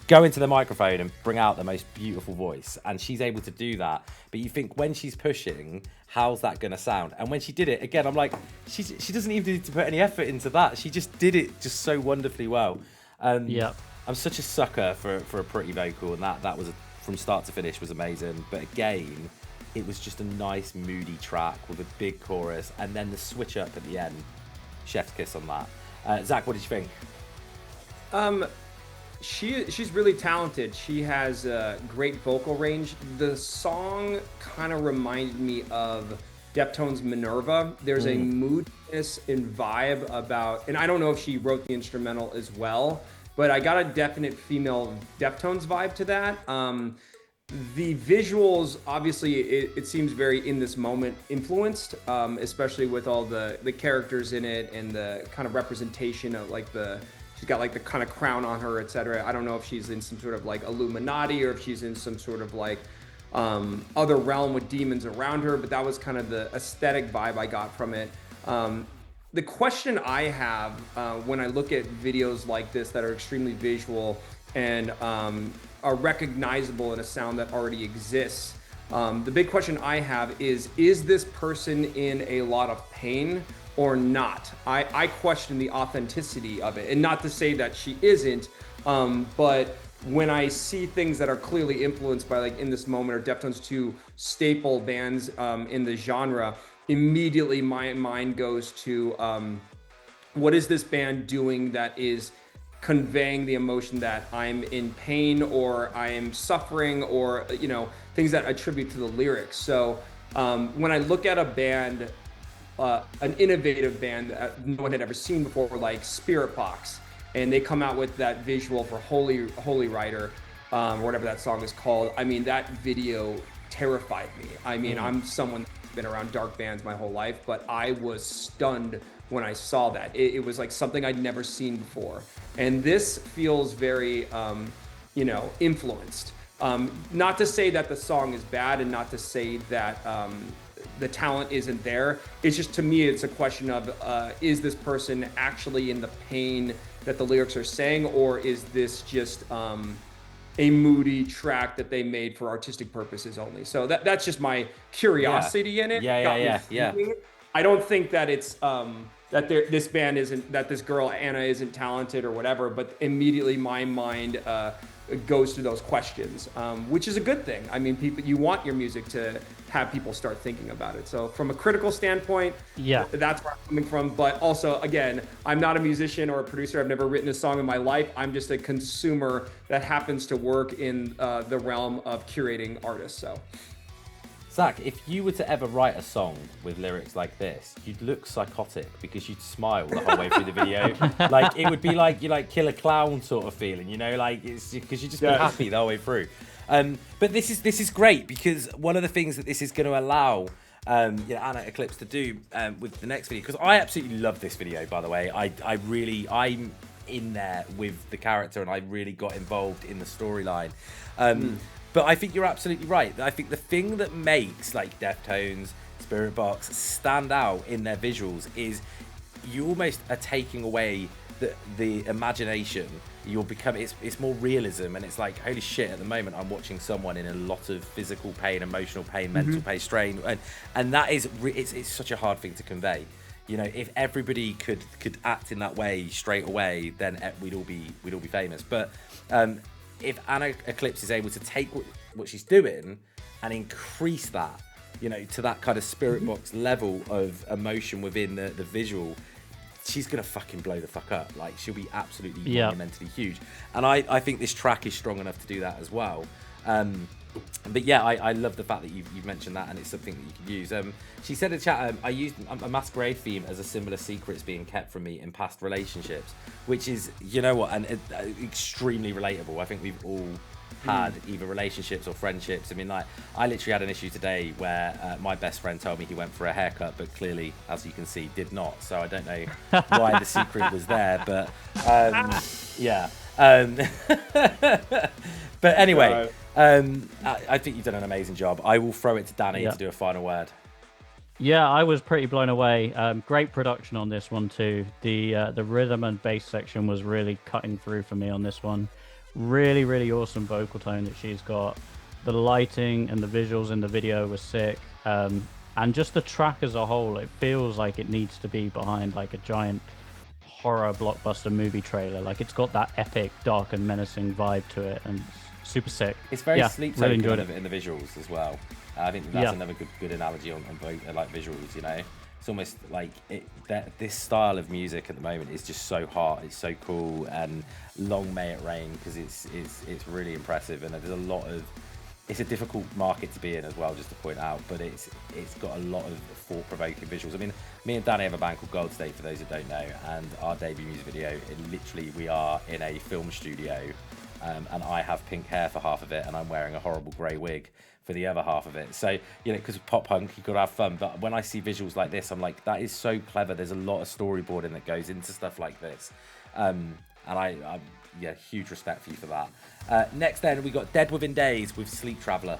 go into the microphone and bring out the most beautiful voice. And she's able to do that. But you think, when she's pushing, how's that going to sound? And when she did it, again, I'm like, she doesn't even need to put any effort into that. She just did it just so wonderfully well. Yeah. I'm such a sucker for a pretty vocal, and that was from start to finish was amazing. But again, it was just a nice moody track with a big chorus, and then the switch up at the end. Chef's kiss on that. Zach, what did you think? She's really talented. She has a great vocal range. The song kind of reminded me of Deftones' Minerva. There's a moodiness and vibe about, and I don't know if she wrote the instrumental as well, but I got a definite female Deftones vibe to that. The visuals, obviously, it seems very in this moment influenced, especially with all the characters in it and the kind of representation of like she's got like the kind of crown on her, etc. I don't know if she's in some sort of like Illuminati or if she's in some sort of like other realm with demons around her, but that was kind of the aesthetic vibe I got from it. The question I have when I look at videos like this that are extremely visual and are recognizable in a sound that already exists, the big question I have is this person in a lot of pain or not? I question the authenticity of it, and not to say that she isn't, but when I see things that are clearly influenced by, like In This Moment or Deftones 2 staple bands in the genre, immediately my mind goes to what is this band doing that is conveying the emotion that I'm in pain or I am suffering, or things that attribute to the lyrics. So when I look at a band, an innovative band that no one had ever seen before, like Spirit Box, and they come out with that visual for Holy Rider, or whatever that song is called. I mean, that video terrified me. I mean, I'm someone that's been around dark bands my whole life, but I was stunned when I saw that. It was like something I'd never seen before. And this feels very, influenced. Not to say that the song is bad, and not to say that the talent isn't there. It's just, to me, it's a question of, is this person actually in the pain that the lyrics are saying, or is this just a moody track that they made for artistic purposes only? So that's just my curiosity in it. Yeah. I don't think that it's that this band isn't, that this girl Anna isn't talented or whatever, but immediately my mind goes to those questions, which is a good thing. I mean, you want your music to have people start thinking about it. So from a critical standpoint, that's where I'm coming from. But also, again, I'm not a musician or a producer. I've never written a song in my life. I'm just a consumer that happens to work in the realm of curating artists. So, Zach, if you were to ever write a song with lyrics like this, you'd look psychotic because you'd smile the whole way through the video. Like, it would be like you like Killer Clown sort of feeling, like it's because you just be happy the whole way through. But this is great, because one of the things that this is going to allow Anna Eclipse to do with the next video, because I absolutely love this video, by the way. I'm in there with the character, and I really got involved in the storyline. But I think you're absolutely right. I think the thing that makes like Deftones, Spirit Box stand out in their visuals is you almost are taking away the imagination. You'll become, it's more realism, and it's like, holy shit, at the moment I'm watching someone in a lot of physical pain, emotional pain, mental pain, strain, and that is it's such a hard thing to convey. If everybody could act in that way straight away, then we'd all be famous. But if Anna Eclipse is able to take what she's doing and increase that, to that kind of Spirit Box level of emotion within the visual, she's gonna fucking blow the fuck up. Like, she'll be absolutely Yeah. monumentally huge. And I think this track is strong enough to do that as well. But yeah, I love the fact that you've mentioned that, and it's something that you can use. She said in chat, I used a masquerade theme as a similar secrets being kept from me in past relationships, which is, you know what, and extremely relatable. I think we've all had either relationships or friendships. I mean, like, I literally had an issue today where my best friend told me he went for a haircut, but clearly, as you can see, did not. So I don't know why the secret was there, but yeah. But anyway, I think you've done an amazing job. I will throw it to Danny to do a final word. Yeah, I was pretty blown away. Great production on this one too. The rhythm and bass section was really cutting through for me on this one. Really, really awesome vocal tone that she's got. The lighting and the visuals in the video were sick. And just the track as a whole, it feels like it needs to be behind like a giant horror blockbuster movie trailer. Like, it's got that epic, dark and menacing vibe to it, and it's super sick. It's very Really enjoyed it in the visuals as well. I think that's another good analogy on like visuals. You know, it's almost like this style of music at the moment is just so hot. It's so cool, and long may it rain, because it's really impressive, and there's a lot of. It's a difficult market to be in as well, just to point out, but it's got a lot of thought-provoking visuals. I mean, me and Danny have a band called Gold State, for those that don't know, and our debut music video, literally we are in a film studio, and I have pink hair for half of it, and I'm wearing a horrible grey wig for the other half of it. So, you know, because of pop punk, you've got to have fun, but when I see visuals like this, I'm like, that is so clever. There's a lot of storyboarding that goes into stuff like this. And I huge respect for you for that. Next then, we got Dead Within Days with Sleep Traveler.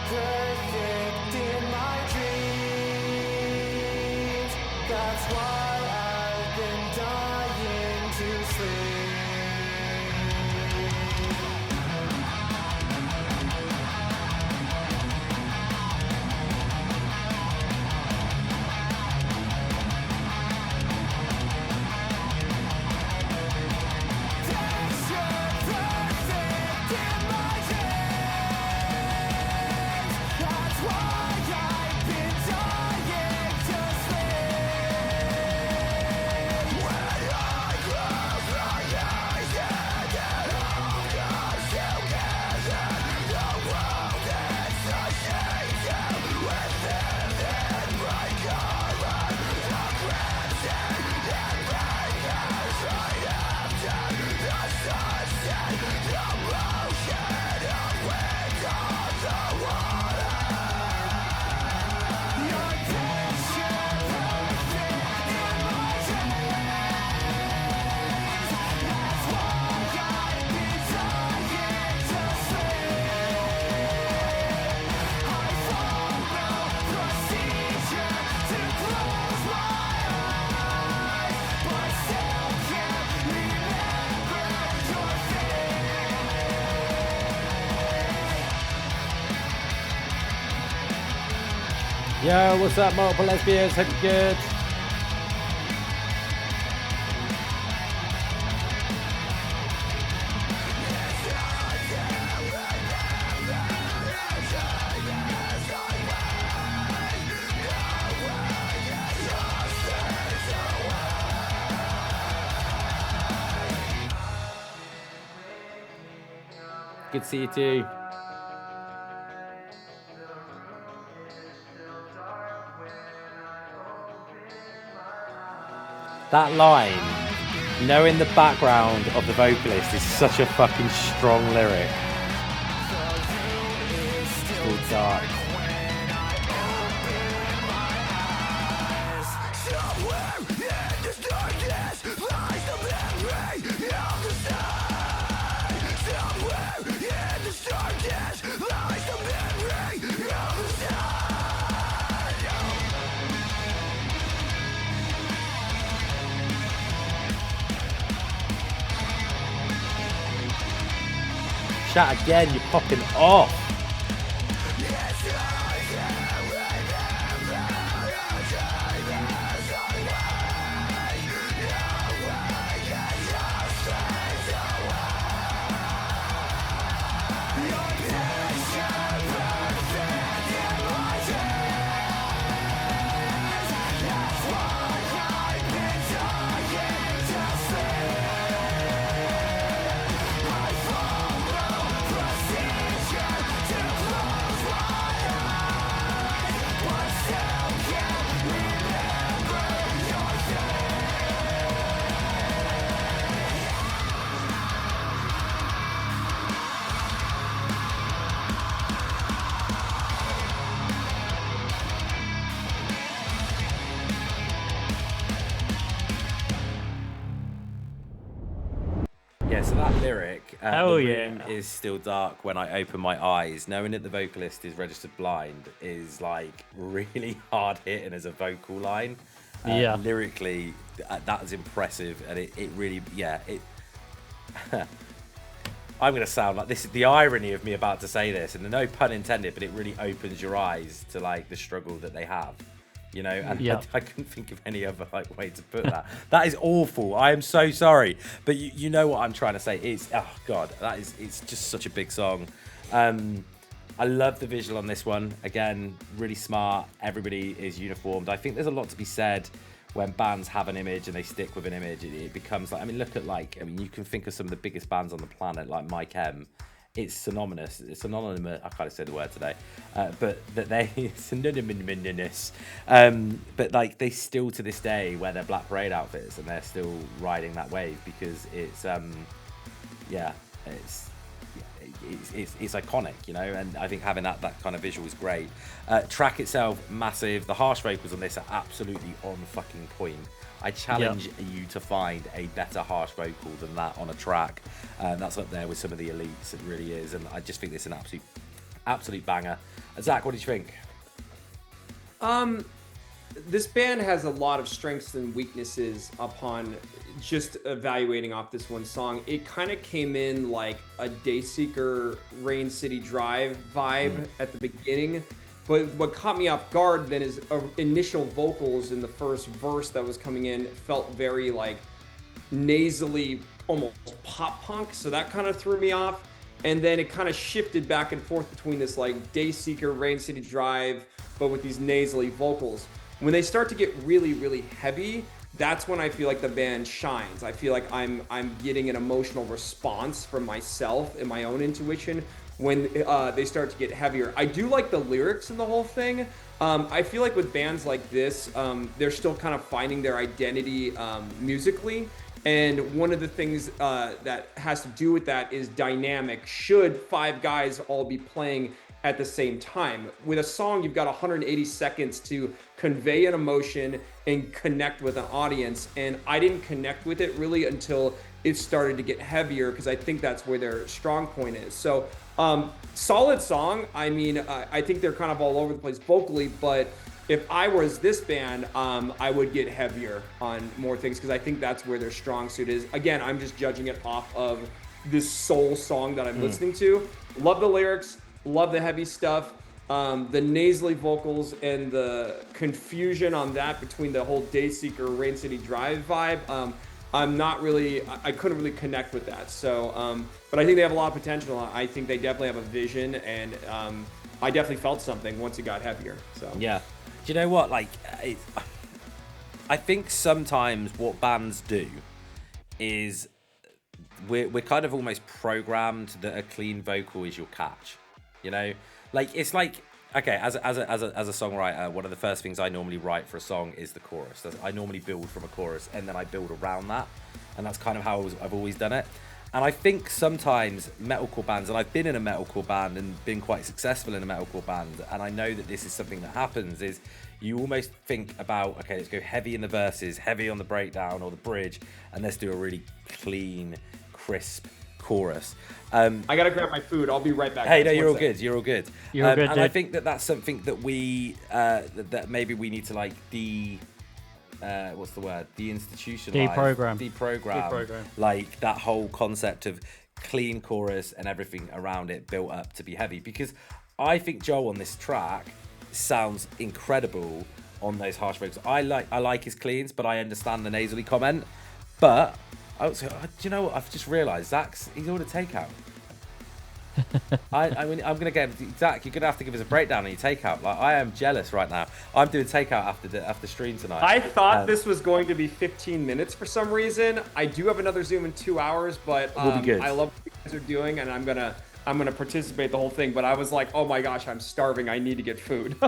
Perfect in my dreams. That's why I've been dying to sleep. Yo, what's up, multiple lesbians? Hope you're good. Good to see you too. That line, knowing the background of the vocalist, is such a fucking strong lyric. It's all dark. chat again. You're popping off. Yeah, so that lyric, Hell the yeah. room is still dark when I open my eyes, knowing that the vocalist is registered blind is like really hard hitting as a vocal line. Yeah. Lyrically, that is impressive, and it really, yeah, it. I'm going to sound like this is the irony of me about to say this, and no pun intended, but it really opens your eyes to like the struggle that they have. You know, and Yeah. I couldn't think of any other like way to put that. That is awful. I am so sorry, but you know what I'm trying to say. It's oh god, it's just such a big song. I love the visual on this one. Again, really smart. Everybody is uniformed. I think there's a lot to be said when bands have an image and they stick with an image. It becomes like, I mean, look at like, I mean, you can think of some of the biggest bands on the planet, like Mike M. It's synonymous. It's synonymous. I can't say the word today, but that they synonymous. But like they still to this day wear their Black Parade outfits and they're still riding that wave because it's it's iconic, you know. And I think having that kind of visual is great. Track itself massive. The harsh vocals on this are absolutely on fucking point. I challenge you to find a better harsh vocal than that on a track. That's up there with some of the elites. It really is, and I just think it's an absolute banger. Zach, what did you think? This band has a lot of strengths and weaknesses upon just evaluating off this one song. It kind of came in like a Dayseeker Rain City Drive vibe at the beginning. But what caught me off guard then is initial vocals in the first verse that was coming in felt very like nasally, almost pop punk. So that kind of threw me off. And then it kind of shifted back and forth between this like Dayseeker Rain City Drive, but with these nasally vocals. When they start to get really, really heavy, that's when I feel like the band shines. I feel like I'm getting an emotional response from myself and my own intuition when they start to get heavier. I do like the lyrics in the whole thing. I feel like with bands like this, they're still kind of finding their identity musically. And one of the things that has to do with that is dynamic. Should five guys all be playing at the same time? With a song, you've got 180 seconds to convey an emotion and connect with an audience. And I didn't connect with it really until it started to get heavier, because I think that's where their strong point is. So solid song. I mean, I think they're kind of all over the place vocally, but if I was this band, I would get heavier on more things, because I think that's where their strong suit is. Again, I'm just judging it off of this soul song that I'm listening to. Love the lyrics, love the heavy stuff. The nasally vocals and the confusion on that between the whole Dayseeker Rain City Drive vibe. I couldn't really connect with that. So, but I think they have a lot of potential. I think they definitely have a vision, and I definitely felt something once it got heavier. So Yeah. Do you know what? Like, I think sometimes what bands do is we're kind of almost programmed that a clean vocal is your catch. You know, like it's like, okay, as a songwriter, one of the first things I normally write for a song is the chorus. I normally build from a chorus and then I build around that, and that's kind of how I've always done it. And I think sometimes metalcore bands, and I've been in a metalcore band and been quite successful in a metalcore band, and I know that this is something that happens, is you almost think about, okay, let's go heavy in the verses, heavy on the breakdown or the bridge, and let's do a really clean, crisp chorus. I gotta grab my food. I'll be right back. Hey, no, One you're all sec. good. You're all good. You're all good, and I dude. think that that's something that we that maybe we need to like what's the word? Deinstitutionalize. Deprogram. Deprogram. Deprogram. Like that whole concept of clean chorus and everything around it built up to be heavy. Because I think Joel on this track sounds incredible on those harsh vocals. I like his cleans, but I understand the nasally comment. But do you know what? I've just realised he's ordered takeout. I mean, I'm gonna get Zach. You're gonna have to give us a breakdown on your takeout. Like, I am jealous right now. I'm doing takeout after stream tonight. I thought this was going to be 15 minutes for some reason. I do have another Zoom in 2 hours, but We'll be good. I love what you guys are doing, and I'm gonna participate the whole thing. But I was like, oh my gosh, I'm starving. I need to get food.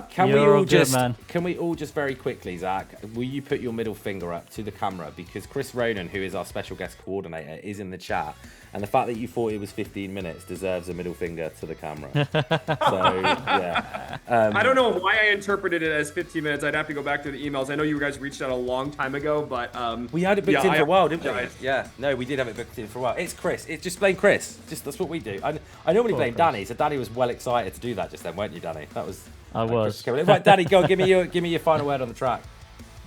Can You're all good, man. Can we all just very quickly, Zach, will you put your middle finger up to the camera? Because Chris Ronan, who is our special guest coordinator, is in the chat. And the fact that you thought it was 15 minutes deserves a middle finger to the camera. So, yeah. I don't know why I interpreted it as 15 minutes. I'd have to go back to the emails. I know you guys reached out a long time ago, but We had it booked in for a while, didn't we? apologize. Yeah, no, we did have it booked in for a while. It's Chris. It's just blame Chris. That's what we do. I normally blame Danny, so Danny was well excited to do that just then, weren't you, Danny? That was. I was. Right, Danny, go on, give me your final word on the track.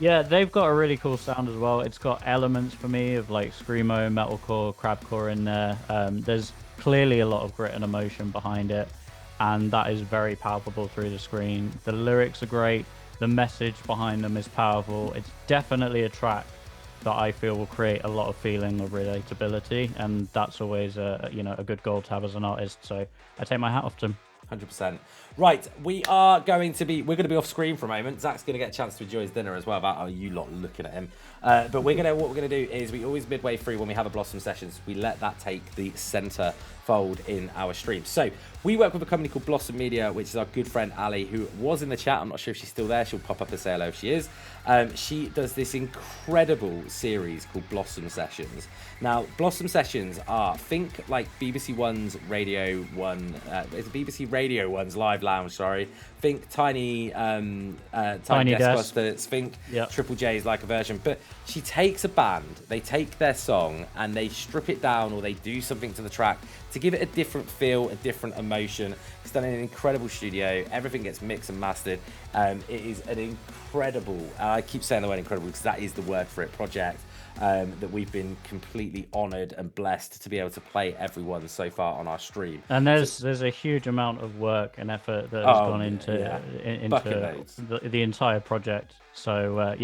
Yeah, they've got a really cool sound as well. It's got elements for me of like screamo, metalcore, crabcore in there. There's clearly a lot of grit and emotion behind it, and that is very palpable through the screen. The lyrics are great. The message behind them is powerful. It's definitely a track that I feel will create a lot of feeling of relatability, and that's always a good goal to have as an artist. So I take my hat off to him. 100%. Right, we're going to be off screen for a moment. Zach's going to get a chance to enjoy his dinner as well. About you lot looking at him. But what we're gonna do is we always midway through when we have a Blossom sessions, we let that take the center fold in our stream. So we work with a company called Blossom Media, which is our good friend Ali, who was in the chat. I'm not sure if she's still there. She'll pop up and say hello if she is. She does this incredible series called Blossom Sessions. Now, Blossom Sessions think like BBC One's Radio One. It's BBC Radio One's Live Lounge. Sorry, think Tiny Desk Clusters. Think Triple J's like a version. But she takes a band, they take their song, and they strip it down, or they do something to the track to give it a different feel, a different emotion. It's done in an incredible studio. Everything gets mixed and mastered. It is an incredible, I keep saying the word incredible because that is the word for it, project that we've been completely honoured and blessed to be able to play everyone so far on our stream. And there's a huge amount of work and effort that has gone into the entire project. So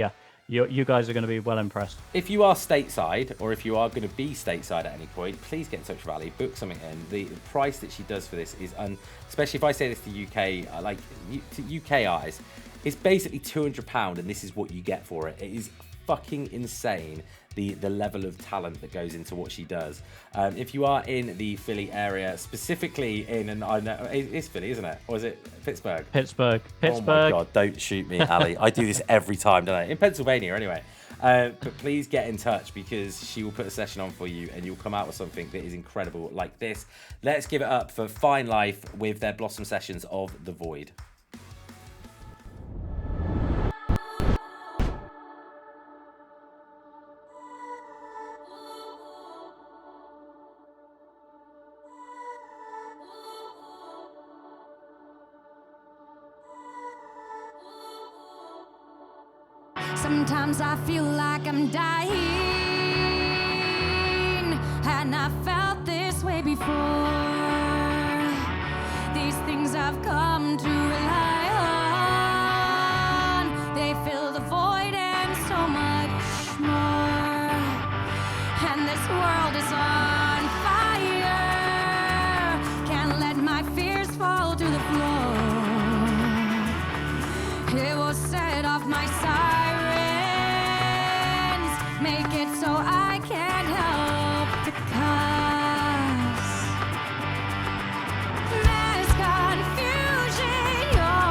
you guys are going to be well impressed. If you are stateside, or if you are going to be stateside at any point, please get in touch with Ali, book something in. The price that she does for this is, especially if I say this to UK, like to UK eyes, it's basically £200, and this is what you get for it. It is fucking insane. The level of talent that goes into what she does. If you are in the Philly area, specifically I know it's Philly, isn't it? Or is it Pittsburgh? Pittsburgh. Oh my God, don't shoot me, Ali. I do this every time, don't I? In Pennsylvania, anyway. But please get in touch, because she will put a session on for you and you'll come out with something that is incredible like this. Let's give it up for Fine Life with their Blossom Sessions of The Void. Sometimes I feel like I'm dying, and I felt this way before. These things I've come to rely on, they fill the void and so much more. And this world is on fire, can't let my fears fall to the floor. It will set off my sirens, make it so I can't help the cause. There's confusion, you're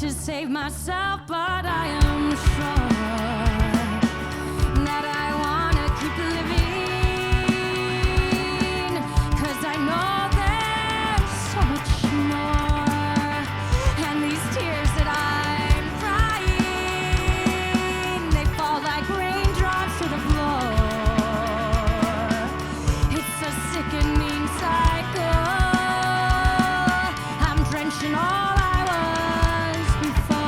to save myself, but I am sure that I wanna keep living, 'cause I know there's so much more. And these tears that I'm crying, they fall like raindrops to the floor. It's a sickening cycle. I'm drenching all I was before.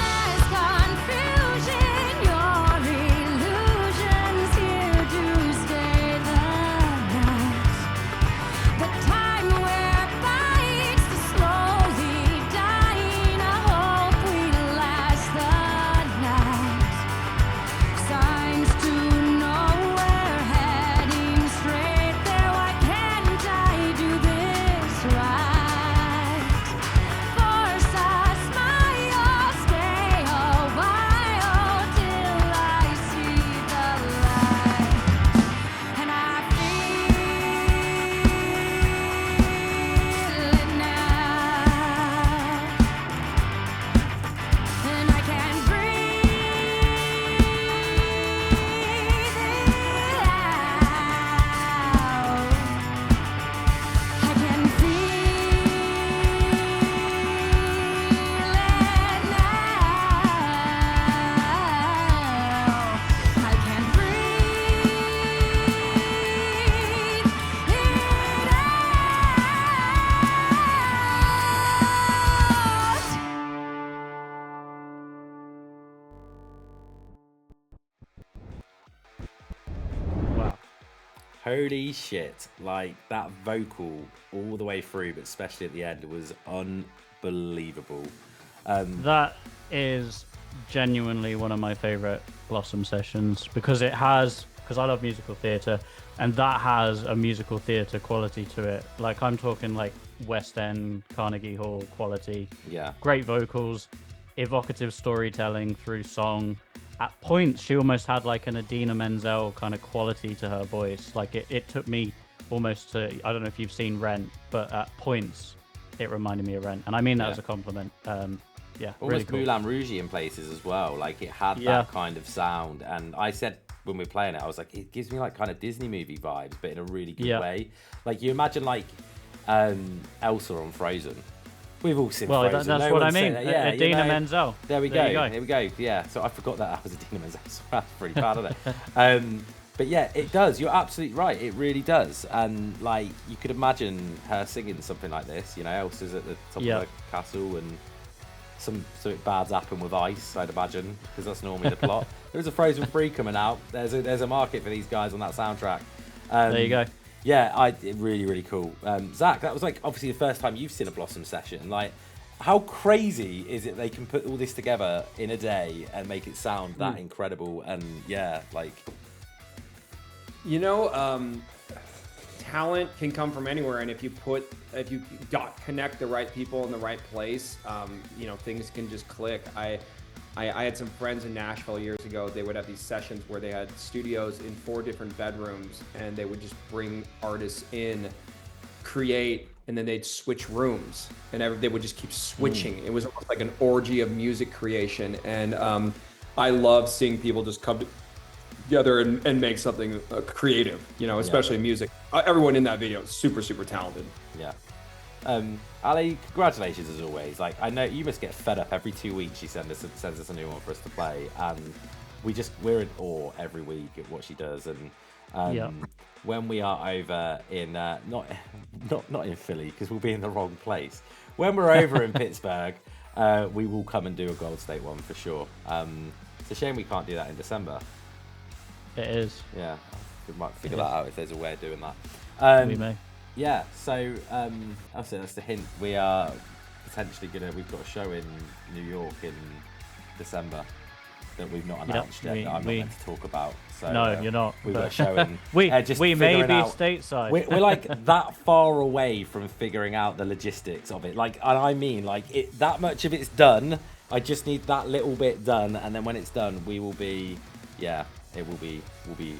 There's confusion, your illusions here to stay the night. The time whereby it's the slowly dying. I hope we last the night. Signs to know we're heading straight there. Why can't I do this right? Force a smile, stay a while till I see the light. And I feel it now. And I can breathe it out. I can feel it now. I can breathe it Wow. Holy shit. Like, that vocal all the way through, but especially at the end, was unbelievable. That is genuinely one of my favorite Blossom sessions because I love musical theatre, and that has a musical theatre quality to it. Like, I'm talking like West End, Carnegie Hall quality. Yeah. Great vocals, evocative storytelling through song. At points, she almost had like an Idina Menzel kind of quality to her voice. Like, it took me almost to, I don't know if you've seen Rent, but at points, it reminded me of Rent. And I mean that Yeah. as a compliment. Yeah, really Almost cool. Moulin Rouge in places as well. Like, it had Yeah. that kind of sound. And I said when we were playing it, I was like, it gives me like kind of Disney movie vibes, but in a really good Yeah. way. Like, you imagine like Elsa on Frozen. We've all seen Well, Frozen. that's No what I one's saying mean. that. Yeah, Idina Menzel. There we There you go. go. Here we go. Yeah. So I forgot that was Idina Menzel. So that's pretty bad, isn't it? But yeah, it does. You're absolutely right. It really does. And like, you could imagine her singing something like this. You know, Elsa's at the top Yeah. of the castle and something bad's happen with ice, I'd imagine, because that's normally the plot. There's a Frozen 3 coming out. There's a market for these guys on that soundtrack. There you go. Yeah, really, really cool. Zach, that was like obviously the first time you've seen a Blossom session. Like, how crazy is it they can put all this together in a day and make it sound that incredible? And yeah, like, Talent can come from anywhere, and if you connect the right people in the right place, things can just click. I had some friends in Nashville years ago. They would have these sessions where they had studios in 4 different bedrooms, and they would just bring artists in, create, and then they'd switch rooms, and they would just keep switching. It was almost like an orgy of music creation, and I love seeing people just come together and make something creative, especially music. Everyone in that video is super, super talented. yeah. Ali, congratulations as always. Like, I know you must get fed up every 2 weeks. She sends us a new one for us to play, and we're in awe every week at what she does. And when we are over in not in Philly, because we'll be in the wrong place. When we're over in Pittsburgh, we will come and do a Gold State one for sure. It's a shame we can't do that in December. It is. Yeah, we might figure that out if there's a way of doing that. We may. Yeah, so obviously that's the hint. We are potentially we've got a show in New York in December that we've not announced yet, that I'm not meant to talk about. So No, you're not. We've got a show in. We just may be figuring out- stateside. We're like that far away from figuring out the logistics of it. Like, and I mean, like, that much of it's done. I just need that little bit done, and then when it's done, we will be, we'll be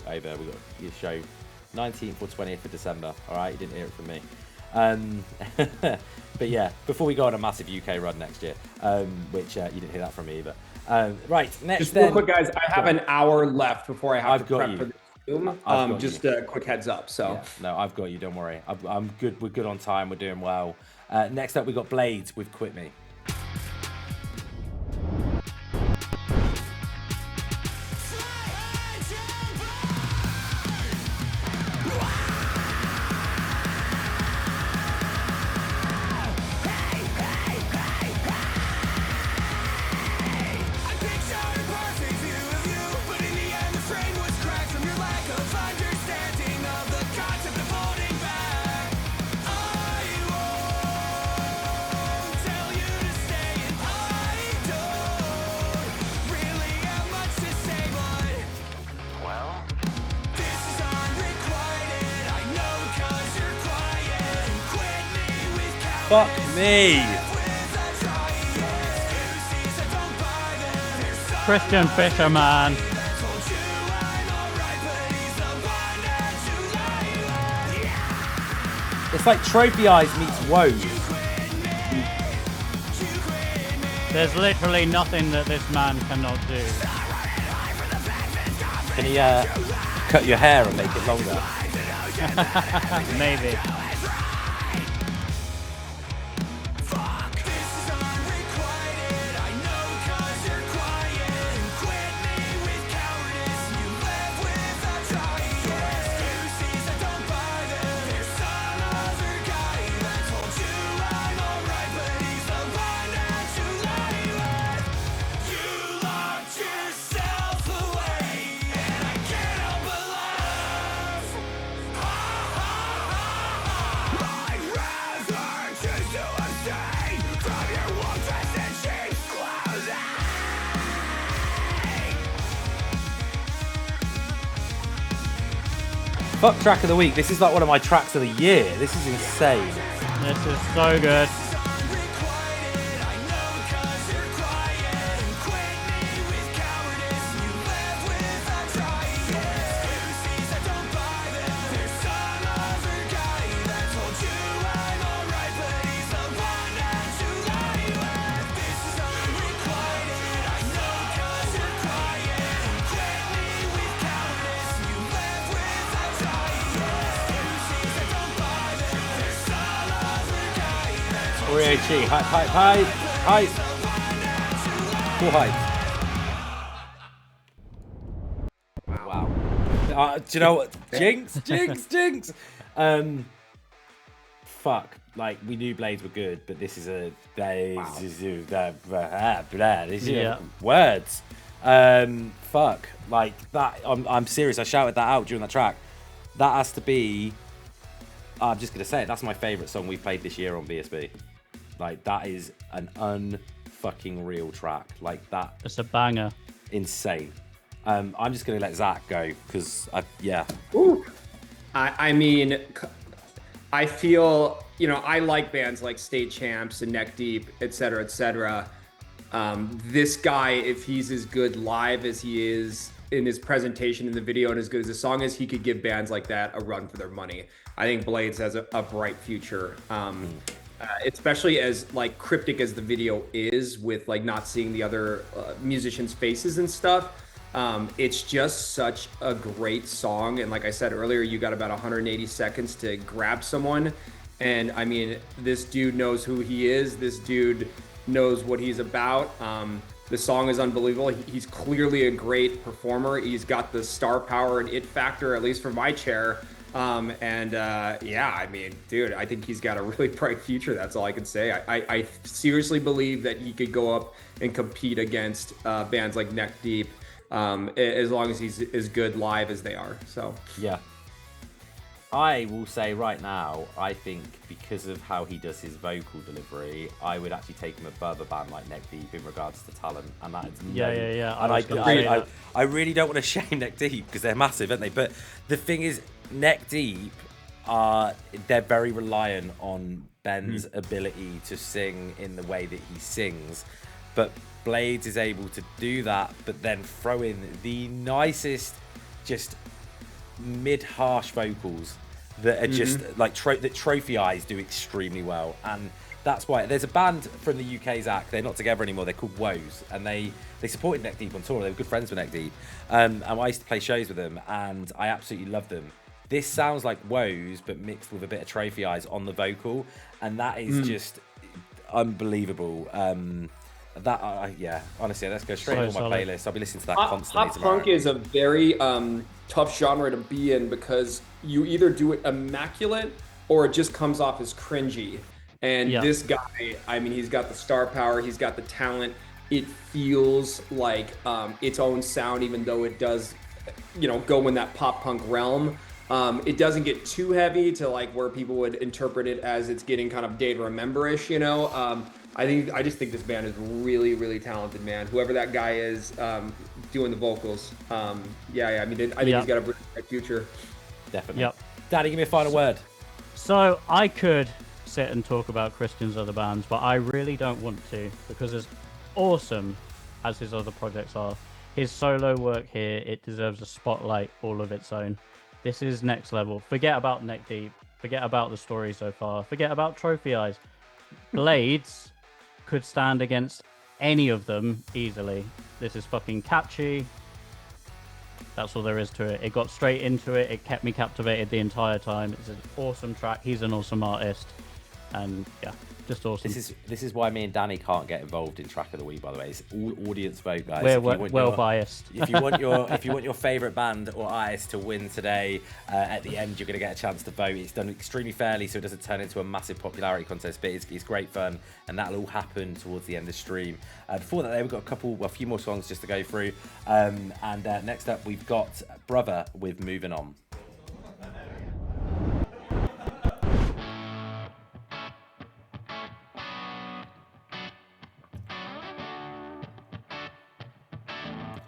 over. We've got a show 19th or 20th of December. All right, you didn't hear it from me. But yeah, before we go on a massive UK run next year, which you didn't hear that from me either. Right, next Just then. real quick, guys. I have an hour left before I have I've to got prep you. for the Zoom. I've got Just you. a quick heads up. So Yeah, no, I've got you. Don't worry. I'm good. We're good on time. We're doing well. Next up, we got Blades with "Quit Me." Fuck me. Christian Fisherman. It's like Trophy Eyes meets Woe. There's literally nothing that this man cannot do. Can he cut your hair and make it longer? Maybe. Fuck track of the week. This is like one of my tracks of the year. This is insane. This is so good. Richie, hype. Cool hype. Wow. Do you know what? Jinx. Fuck. Like, we knew Blades were good, but this is a... Words. Fuck. Like, that... I'm serious. I shouted that out during that track. That has to be... I'm just going to say it. That's my favourite song we've played this year on BSB. Like, that is an unfucking real track. Like, that... It's a banger. Insane. I'm just going to let Zach go, because, yeah. Ooh. I mean, I feel, you know, I like bands like State Champs and Neck Deep, et cetera, this guy, if he's as good live as he is in his presentation in the video and as good as a song as, he could give bands like that a run for their money. I think Blades has a bright future, especially as like cryptic as the video is, with like not seeing the other musicians' faces and stuff. It's just such a great song, and like I said earlier, you got about 180 seconds to grab someone, and I mean, this dude knows who he is. This dude knows what he's about. The song is unbelievable. He's clearly a great performer. He's got the star power and it factor, at least for my chair. Yeah, I mean, dude, I think he's got a really bright future. That's all I can say. I seriously believe that he could go up and compete against bands like Neck Deep, as long as he's as good live as they are. So yeah, I will say right now, I think because of how he does his vocal delivery, I would actually take him above a band like Neck Deep in regards to talent, and that is Yeah. And I really don't want to shame Neck Deep because they're massive, aren't they? But the thing is, Neck Deep they're very reliant on Ben's ability to sing in the way that he sings, but Blades is able to do that, but then throw in the nicest, just mid-harsh vocals that are just like that Trophy Eyes do extremely well, and that's why there's a band from the UK's act. They're not together anymore. They're called Woes, and they supported Neck Deep on tour. They were good friends with Neck Deep, and I used to play shows with them, and I absolutely loved them. This sounds like Woes, but mixed with a bit of Trophy Eyes on the vocal, and that is just unbelievable. Yeah, honestly, let's go straight into my playlist. I'll be listening to that constantly tomorrow. Pop punk is a very tough genre to be in because you either do it immaculate or it just comes off as cringy. And this guy, I mean, he's got the star power, he's got the talent. It feels like its own sound, even though it does, go in that pop punk realm. It doesn't get too heavy to like where people would interpret it as it's getting kind of day to remember-ish, I just think this band is really, really talented, man. Whoever that guy is doing the vocals, I mean, I think he's got a bright future. Definitely. Yep. Daddy, give me a final word. So I could sit and talk about Christian's other bands, but I really don't want to, because as awesome as his other projects are, his solo work here, it deserves a spotlight all of its own. This is next level. Forget about Neck Deep. Forget about the story so far. Forget about Trophy Eyes. Blades could stand against any of them easily. This is fucking catchy. That's all there is to it. It got straight into it. It kept me captivated the entire time. It's an awesome track. He's an awesome artist. And yeah, just awesome. This is why me and Danny can't get involved in track of the week. By the way, it's all audience vote, guys. We're well biased. If you want your favorite band or artist to win today, at the end you're going to get a chance to vote. It's done extremely fairly, so it doesn't turn into a massive popularity contest. But it's great fun, and that'll all happen towards the end of the stream. Before that, we've got a few more songs just to go through. And next up, we've got Brother with Moving On.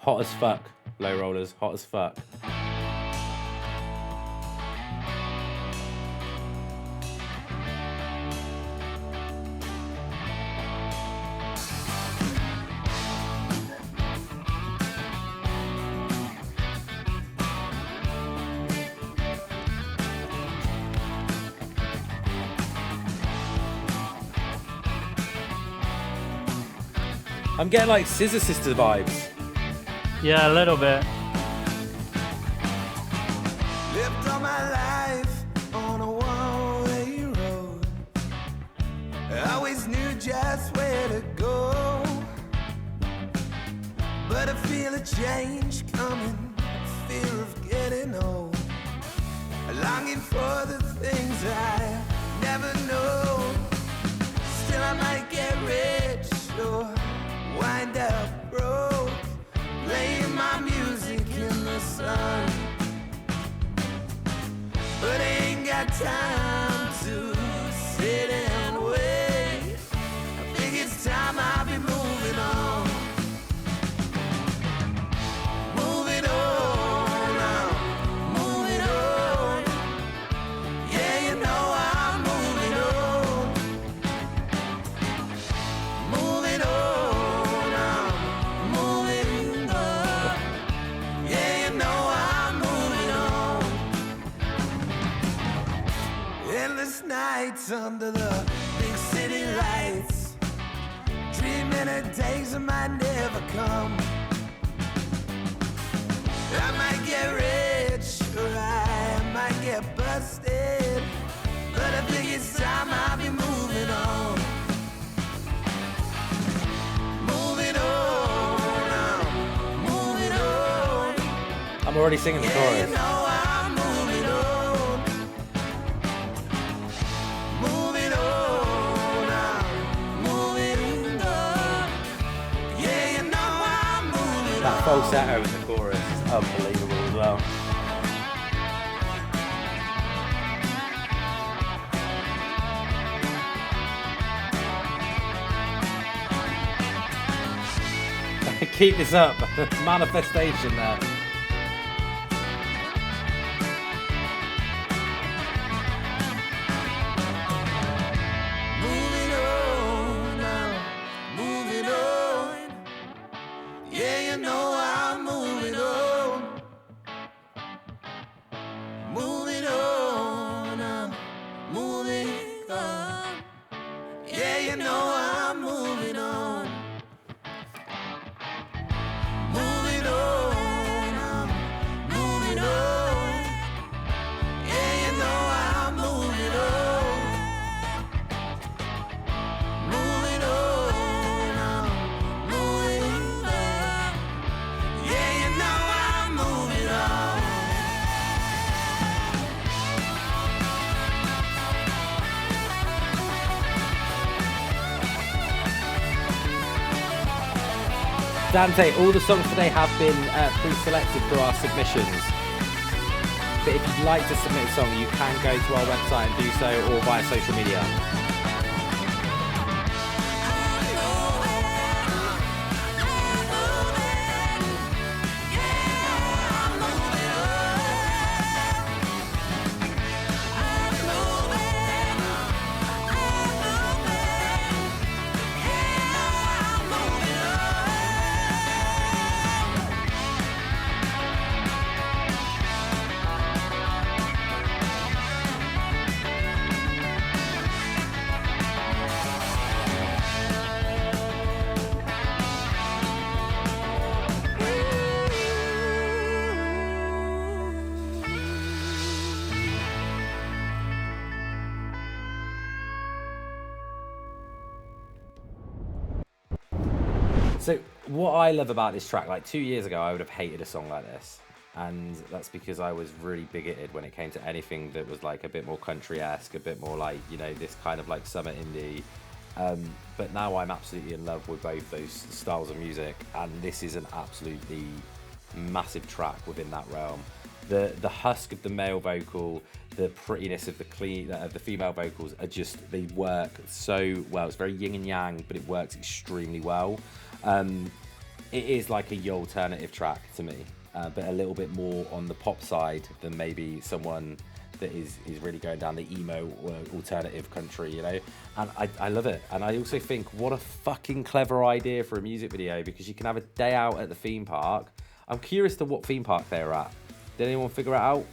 Hot as fuck, low rollers, hot as fuck. I'm getting like Scissor Sister vibes. Yeah, a little bit. Lived all my life on a one-way road. I always knew just where to go. But I feel a change coming, fear of getting old. Longing for the things I never know. Still I might get rich or wind up broke. Playing my music in the sun, but I ain't got time to sit and wait. I think it's time I'll be moving on. Moving on now, moving on. Yeah, you know I'm moving on. Moving on now, moving on. Yeah, you know I'm moving on. Endless nights under the big city lights, dreaming of days that might never come. I might get rich or I might get busted, but I think it's time I'll be moving on. Moving on now, moving on. I'm already singing the Yeah, chorus. you know I'm moving on. Moving on now, moving on. Yeah, you know I'm moving on. That falsetto in the chorus is unbelievable as well. Keep this up. Manifestation there. Moving on now, moving on. Yeah, you know I'm moving on. Dante, all the songs today have been pre-selected through our submissions. But if you'd like to submit a song, you can go to our website and do so, or via social media. So what I love about this track, like 2 years ago, I would have hated a song like this. And that's because I was really bigoted when it came to anything that was like a bit more country-esque, a bit more like, you know, this kind of like summer indie. But now I'm absolutely in love with both those styles of music. And this is an absolutely massive track within that realm. The husk of the male vocal, the prettiness of the female vocals are just, they work so well. It's very yin and yang, but it works extremely well. It is like a yo alternative track to me, but a little bit more on the pop side than maybe someone that is really going down the emo or alternative country, you know. And I love it. And I also think what a fucking clever idea for a music video, because you can have a day out at the theme park. I'm curious to what theme park they were at. Did anyone figure it out?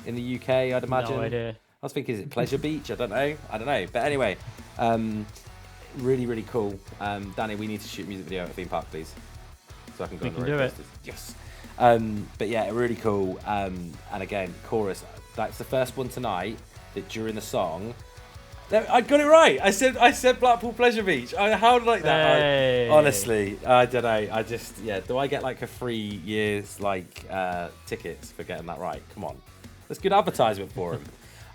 In the UK, I'd imagine. No idea. I was thinking, is it Pleasure Beach? I don't know. But anyway, really, really cool. Danny, we need to shoot a music video at a theme park, please, so I can go on the road posters. Yes. But yeah, really cool. And again, chorus. That's the first one tonight that during the song. I got it right. I said Blackpool Pleasure Beach. How did I like that? Hey. Honestly, I don't know. I just, yeah. Do I get like a 3 years like tickets for getting that right? Come on, that's good advertisement for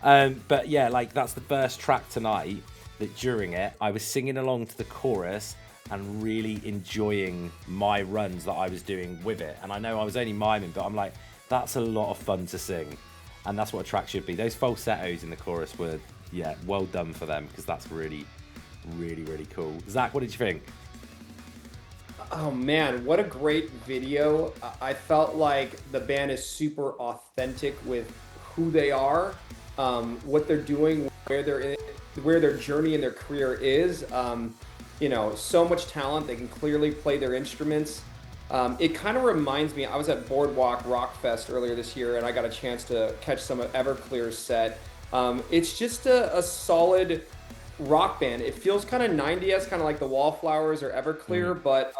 him. But yeah, like that's the first track tonight that during it I was singing along to the chorus and really enjoying my runs that I was doing with it. And I know I was only miming, but I'm like, that's a lot of fun to sing, and that's what a track should be. Those falsettos in the chorus were, yeah, well done for them, because that's really, really, really cool. Zach, what did you think? Oh man, what a great video. I felt like the band is super authentic with who they are, what they're doing, where their journey in their career is. You know, so much talent. They can clearly play their instruments. It kind of reminds me, I was at Boardwalk Rock Fest earlier this year, and I got a chance to catch some of Everclear's set. It's just a solid rock band. It feels kind of 90s, kind of like the Wallflowers or Everclear, but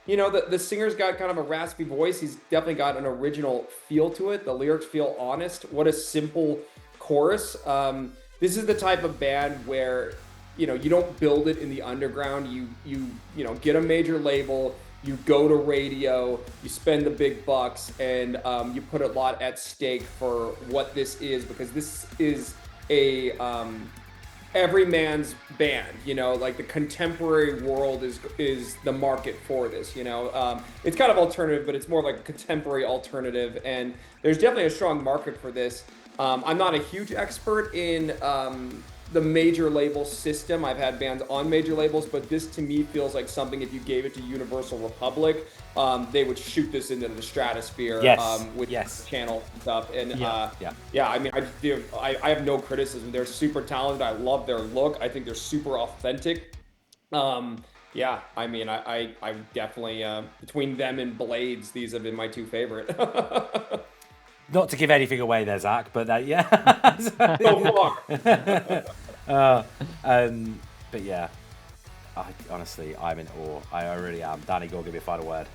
you know, the singer's got kind of a raspy voice. He's definitely got an original feel to it. The lyrics feel honest. What a simple chorus. This is the type of band where, you know, you don't build it in the underground. You know, get a major label, you go to radio, you spend the big bucks, and you put a lot at stake for what this is, because this is a every man's band. You know, like the contemporary world is the market for this. You know, it's kind of alternative, but it's more like a contemporary alternative, and there's definitely a strong market for this. I'm not a huge expert in the major label system. I've had bands on major labels, but this to me feels like something, if you gave it to Universal Republic, they would shoot this into the stratosphere. With channel stuff. And I mean, I have no criticism. They're super talented. I love their look. I think they're super authentic. Yeah, I mean, I definitely, between them and Blades, these have been my two favorite. Not to give anything away there, Zach, but yeah. So far. But yeah, honestly, I'm in awe. I really am. Danny, go give me a final word.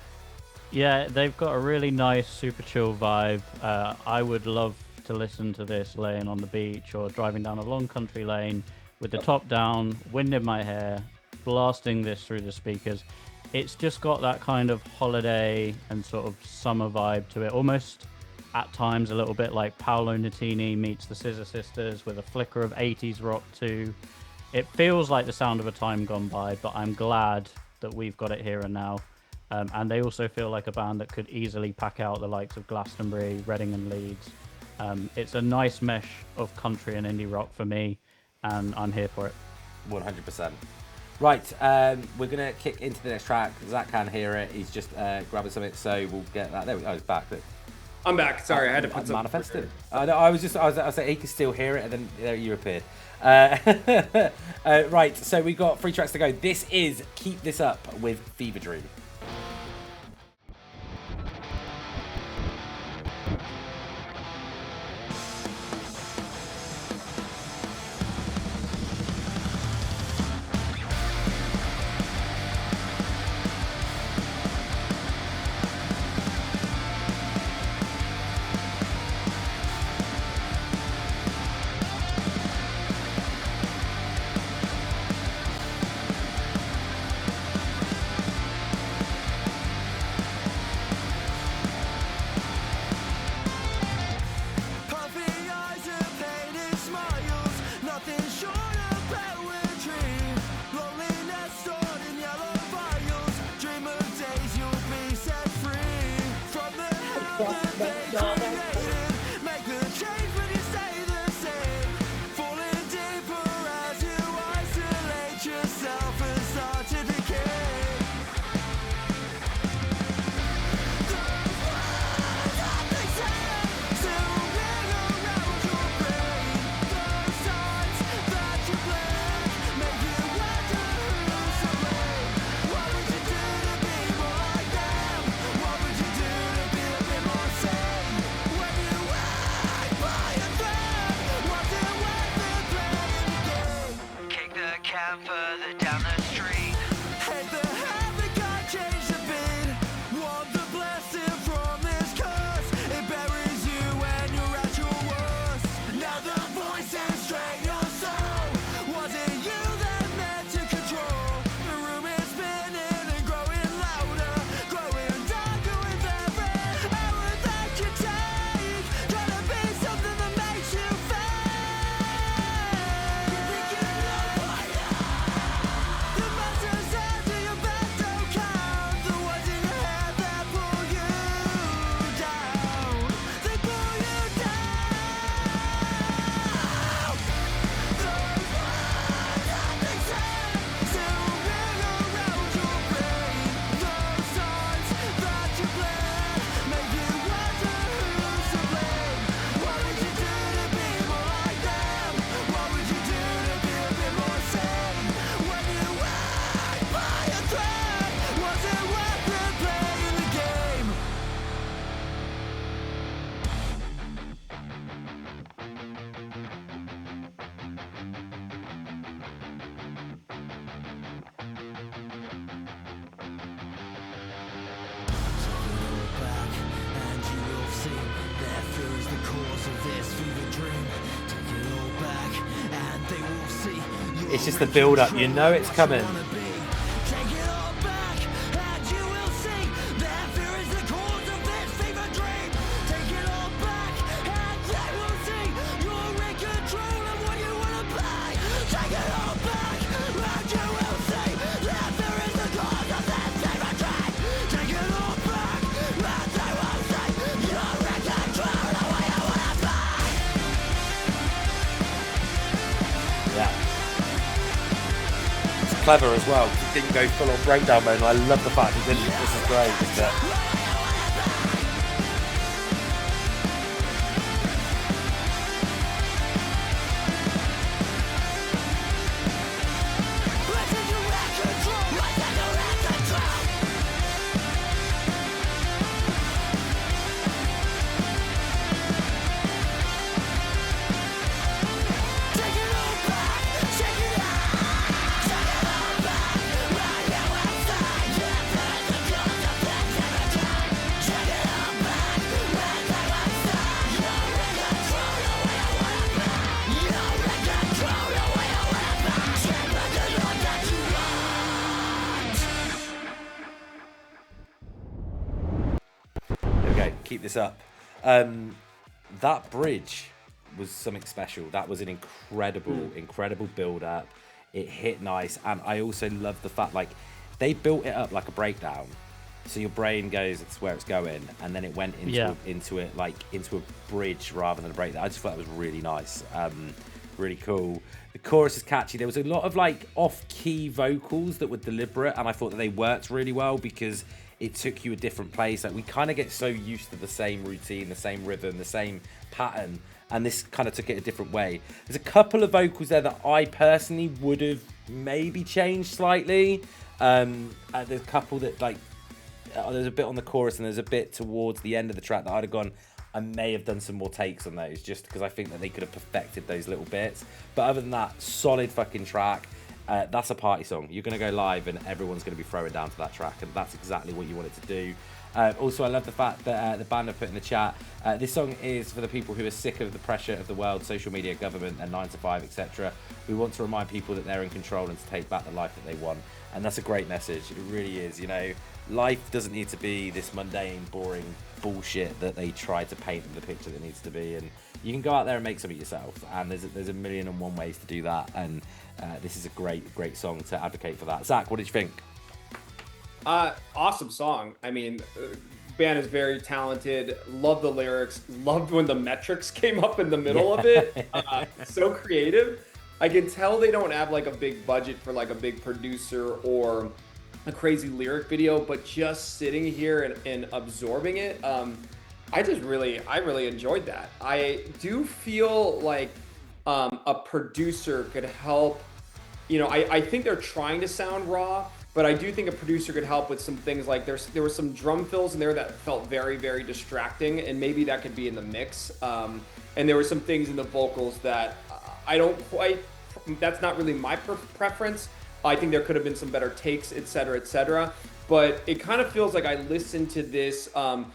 Yeah, they've got a really nice, super chill vibe. I would love to listen to this laying on the beach or driving down a long country lane with the top down, wind in my hair, blasting this through the speakers. It's just got that kind of holiday and sort of summer vibe to it, almost at times a little bit like Paolo Nutini meets the Scissor Sisters, with a flicker of 80s rock too. It feels like the sound of a time gone by, but I'm glad that we've got it here and now. And they also feel like a band that could easily pack out the likes of Glastonbury, Reading and Leeds. It's a nice mesh of country and indie rock for me, and I'm here for it. 100%. Right, we're going to kick into the next track. Zach can't hear it. He's just grabbing something, so we'll get that. There we go. Oh, he's back. Look. I'm back. Sorry, I had to put something. Manifested. I was saying he could still hear it, and then there you appeared. Right, so we got 3 tracks to go. This is Keep This Up with Fever Dream. It's just the build up, you know it's coming. Clever as well. He didn't go full on breakdown mode, and I love the fact he didn't. This is great, isn't it? Keep this up. That bridge was something special. That was an incredible build up. It hit nice, and I also love the fact like they built it up like a breakdown, so your brain goes, it's where it's going, and then it went into it like into a bridge rather than a break. I just thought that was really nice, really cool. The chorus is catchy. There was a lot of like off-key vocals that were deliberate, and I thought that they worked really well because it took you a different place. Like we kind of get so used to the same routine, the same rhythm, the same pattern, and this kind of took it a different way. There's a couple of vocals there that I personally would have maybe changed slightly. There's a couple that like, there's a bit on the chorus and there's a bit towards the end of the track that I'd have gone, I may have done some more takes on those just because I think that they could have perfected those little bits. But other than that, solid fucking track. That's a party song. You're going to go live and everyone's going to be throwing down to that track, and that's exactly what you want it to do. Also, I love the fact that the band have put in the chat, this song is for the people who are sick of the pressure of the world, social media, government, and 9 to 5, etc. We want to remind people that they're in control and to take back the life that they want. And that's a great message. It really is. You know, life doesn't need to be this mundane, boring bullshit that they try to paint the picture that it needs to be. And you can go out there and make something yourself. And there's a million and one ways to do that. And this is a great song to advocate for that. Zach, what did you think? Awesome song. I mean, band is very talented. Love the lyrics. Loved when the metrics came up in the middle of it. So creative. I can tell they don't have like a big budget for like a big producer or a crazy lyric video, but just sitting here and absorbing it, I really enjoyed that. I do feel like a producer could help. You know, I think they're trying to sound raw, but I do think a producer could help with some things. Like there were some drum fills in there that felt very, very distracting, and maybe that could be in the mix. And there were some things in the vocals that I don't quite, that's not really my preference. I think there could have been some better takes, etc., etc. But it kind of feels like I listened to this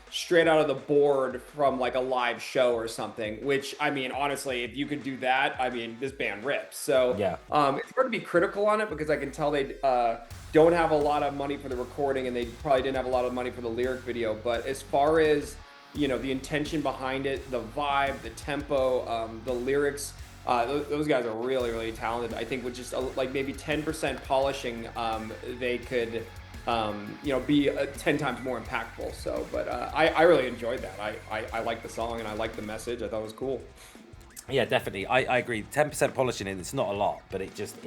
straight out of the board from like a live show or something, which, I mean, honestly, if you could do that, I mean, this band rips. So yeah, it's hard to be critical on it because I can tell they don't have a lot of money for the recording and they probably didn't have a lot of money for the lyric video. But as far as, you know, the intention behind it, the vibe, the tempo, the lyrics, those guys are really, really talented. I think with just like maybe 10% polishing, they could, you know, be 10 times more impactful. So, but I really enjoyed that. I like the song and I like the message. I thought it was cool. Yeah, definitely. I agree. 10% polishing it, it's not a lot, but it's just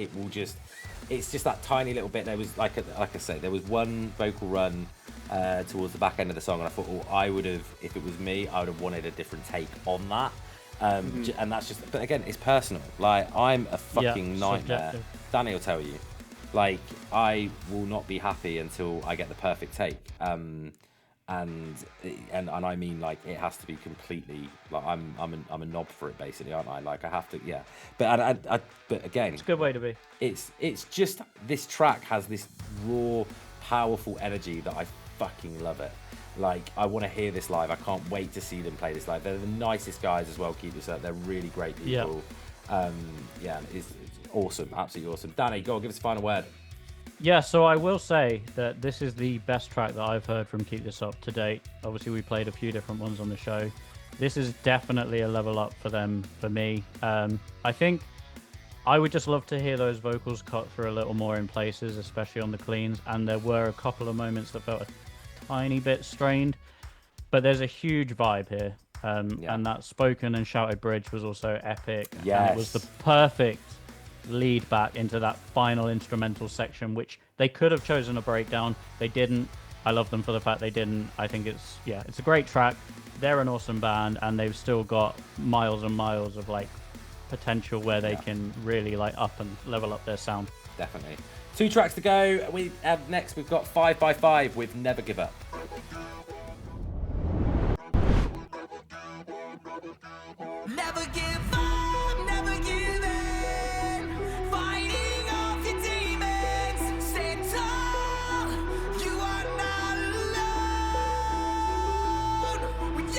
that tiny little bit. There was like I said, there was one vocal run towards the back end of the song, and I thought, oh, I would have, if it was me, I would have wanted a different take on that. And that's just, but again, it's personal. Like, I'm a fucking nightmare. Subjective. Danny will tell you. Like, I will not be happy until I get the perfect take. And I mean, like, it has to be completely, like, I'm a knob for it, basically, aren't I? Like, I have to, yeah. But but again, It's a good way to be. It's just, this track has this raw, powerful energy that I fucking love it. Like, I want to hear this live. I can't wait to see them play this live. They're the nicest guys as well, keep this up. They're really great people. Yeah, it's awesome, absolutely awesome. Danny, go on, give us a final word. Yeah, so I will say that this is the best track that I've heard from Keep This Up to date. Obviously, we played a few different ones on the show. This is definitely a level up for them, for me. I think I would just love to hear those vocals cut through a little more in places, especially on the cleans. And there were a couple of moments that felt a tiny bit strained, but there's a huge vibe here. And that spoken and shouted bridge was also epic. Yes. And it was the perfect lead back into that final instrumental section, which they could have chosen a breakdown. They didn't. I love them for the fact they didn't. I think it's a great track. They're an awesome band, and they've still got miles and miles of like potential where they can really like up and level up their sound. Definitely. 2 tracks to go. Next we've got 5x5 with Never Give Up. Never give up, never give in. Fighting off your demons. Stand tall, you are not alone.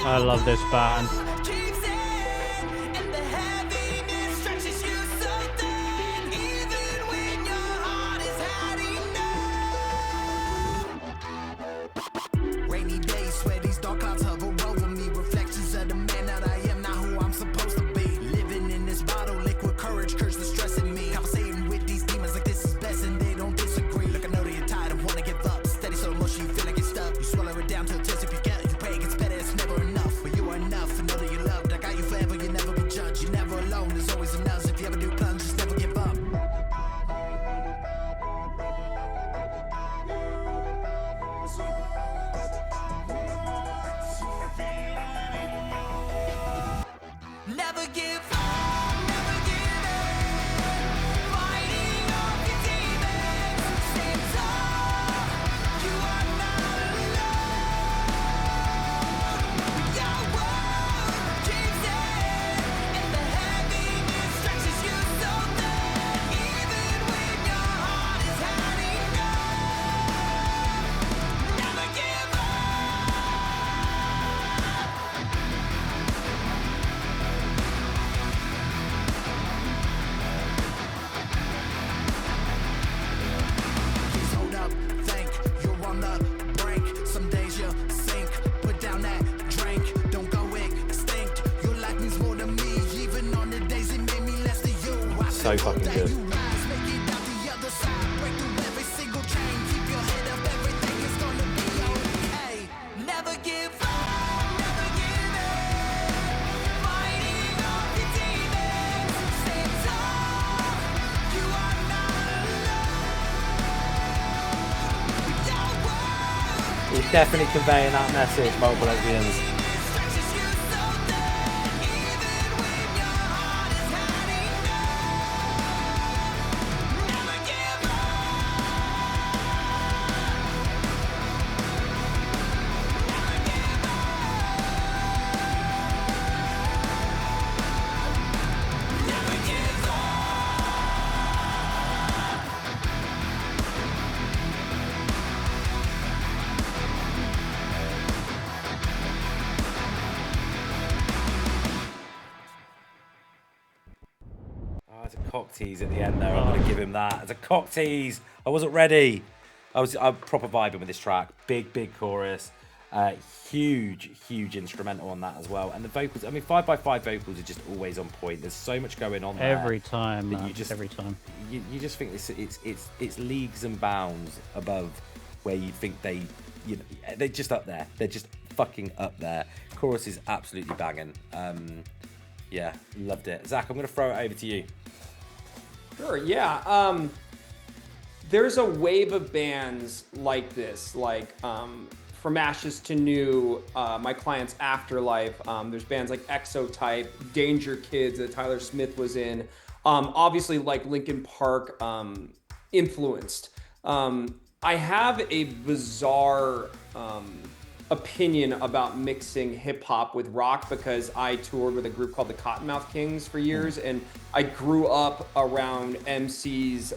I love this band. Keeps in, and the heaviness stretches you so thin. Even when your heart is had enough. Rainy days, swear these dark clouds hover over me. Reflections of the man that I am, not who I'm supposed to be. Living in this bottle, liquid courage, curse the stress in me. Conversating with these demons like this is best and they don't disagree. Look, I know that you're tired and wanna give up. Steady slow motion, you feel like you're stuck. so fucking good. Never give up, never give in. Fighting off your demons. Stand tall, you are not alone. Your world He's definitely conveying that message, multiple lesbians. stretches you so thin. Even when your heart is hiding, never give up. Oh, it's a cock tease at the end there. I'm going to give him that. It's a cock tease. I wasn't ready. I'm proper vibing with this track. Big chorus. Huge instrumental on that as well. And the vocals, I mean, 5x5 vocals are just always on point. There's so much going on there. Every time, that man. you just, Every time. You just think it's leagues and bounds above where you'd think they're just up there. They're just fucking up there. Chorus is absolutely banging. Yeah, loved it. Zach, I'm going to throw it over to you. Sure, yeah. There's a wave of bands like this, like From Ashes to New, my client's Afterlife. There's bands like Exotype, Danger Kids that Tyler Smith was in. Obviously, like Linkin Park influenced. I have a bizarre opinion about mixing hip hop with rock because I toured with a group called the Cottonmouth Kings for years, and I grew up around MCs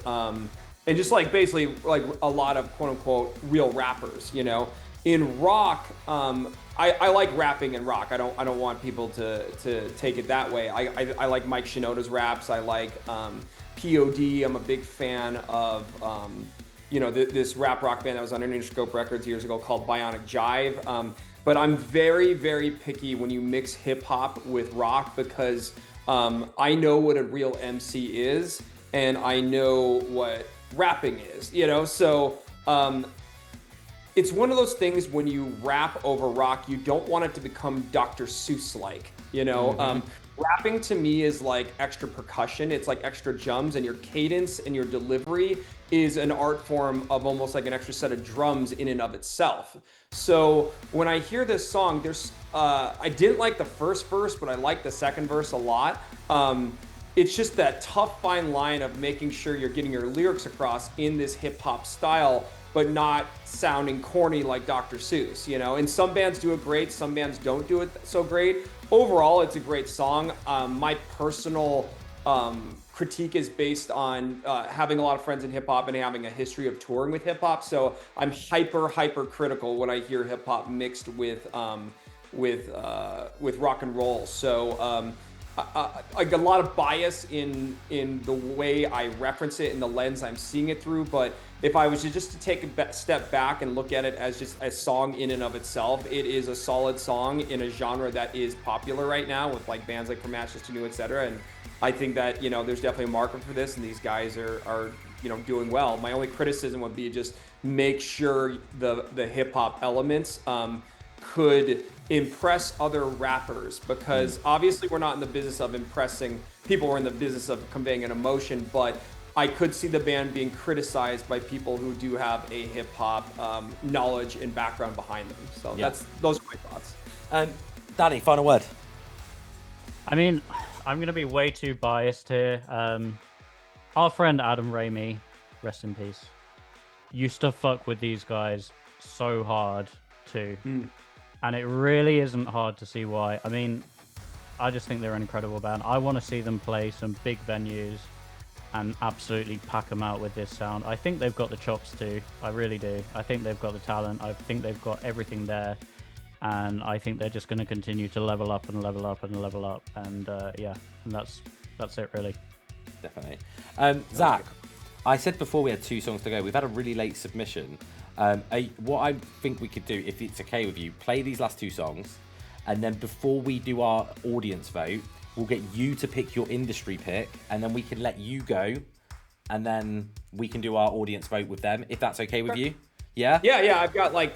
and just like basically like a lot of quote unquote real rappers, you know. In rock, I like rapping in rock. I don't want people to take it that way. I like Mike Shinoda's raps. I like POD. I'm a big fan of this rap rock band that was on Interscope Records years ago called Bionic Jive. But I'm very picky when you mix hip hop with rock because I know what a real MC is and I know what rapping is, you know? So it's one of those things when you rap over rock, you don't want it to become Dr. Seuss-like, you know? Rapping to me is like extra percussion. It's like extra drums, and your cadence and your delivery is an art form of almost like an extra set of drums in and of itself. So when I hear this song, I didn't like the first verse, but I like the second verse a lot. It's just that tough fine line of making sure you're getting your lyrics across in this hip hop style, but not sounding corny like Dr. Seuss, you know? And some bands do it great, some bands don't do it so great. Overall, it's a great song. My personal critique is based on having a lot of friends in hip hop and having a history of touring with hip hop. So I'm hyper critical when I hear hip hop mixed with rock and roll. So I got a lot of bias in the way I reference it and the lens I'm seeing it through. But if I was to take a step back and look at it as just a song in and of itself, it is a solid song in a genre that is popular right now with like bands like From Ashes to New, etc. And I think that, you know, there's definitely a market for this, and these guys are you know, doing well. My only criticism would be just make sure the hip hop elements could impress other rappers, because obviously we're not in the business of impressing people, we're in the business of conveying an emotion. But I could see the band being criticized by people who do have a hip hop knowledge and background behind them. So those are my thoughts. Danny, final word. I mean, I'm going to be way too biased here. Our friend Adam Ramey, rest in peace, used to fuck with these guys so hard too. And it really isn't hard to see why. I mean, I just think they're an incredible band. I want to see them play some big venues and absolutely pack them out with this sound. I think they've got the chops too. I really do. I think they've got the talent. I think they've got everything there. And I think they're just going to continue to level up and level up and level up. And and that's it really. Definitely. Zach, I said before we had 2 songs to go. We've had a really late submission. What I think we could do, if it's okay with you, play these last 2 songs, and then before we do our audience vote, We'll get you to pick your industry pick, and then we can let you go, and then we can do our audience vote with them, if that's okay with you. Yeah? Yeah. I've got like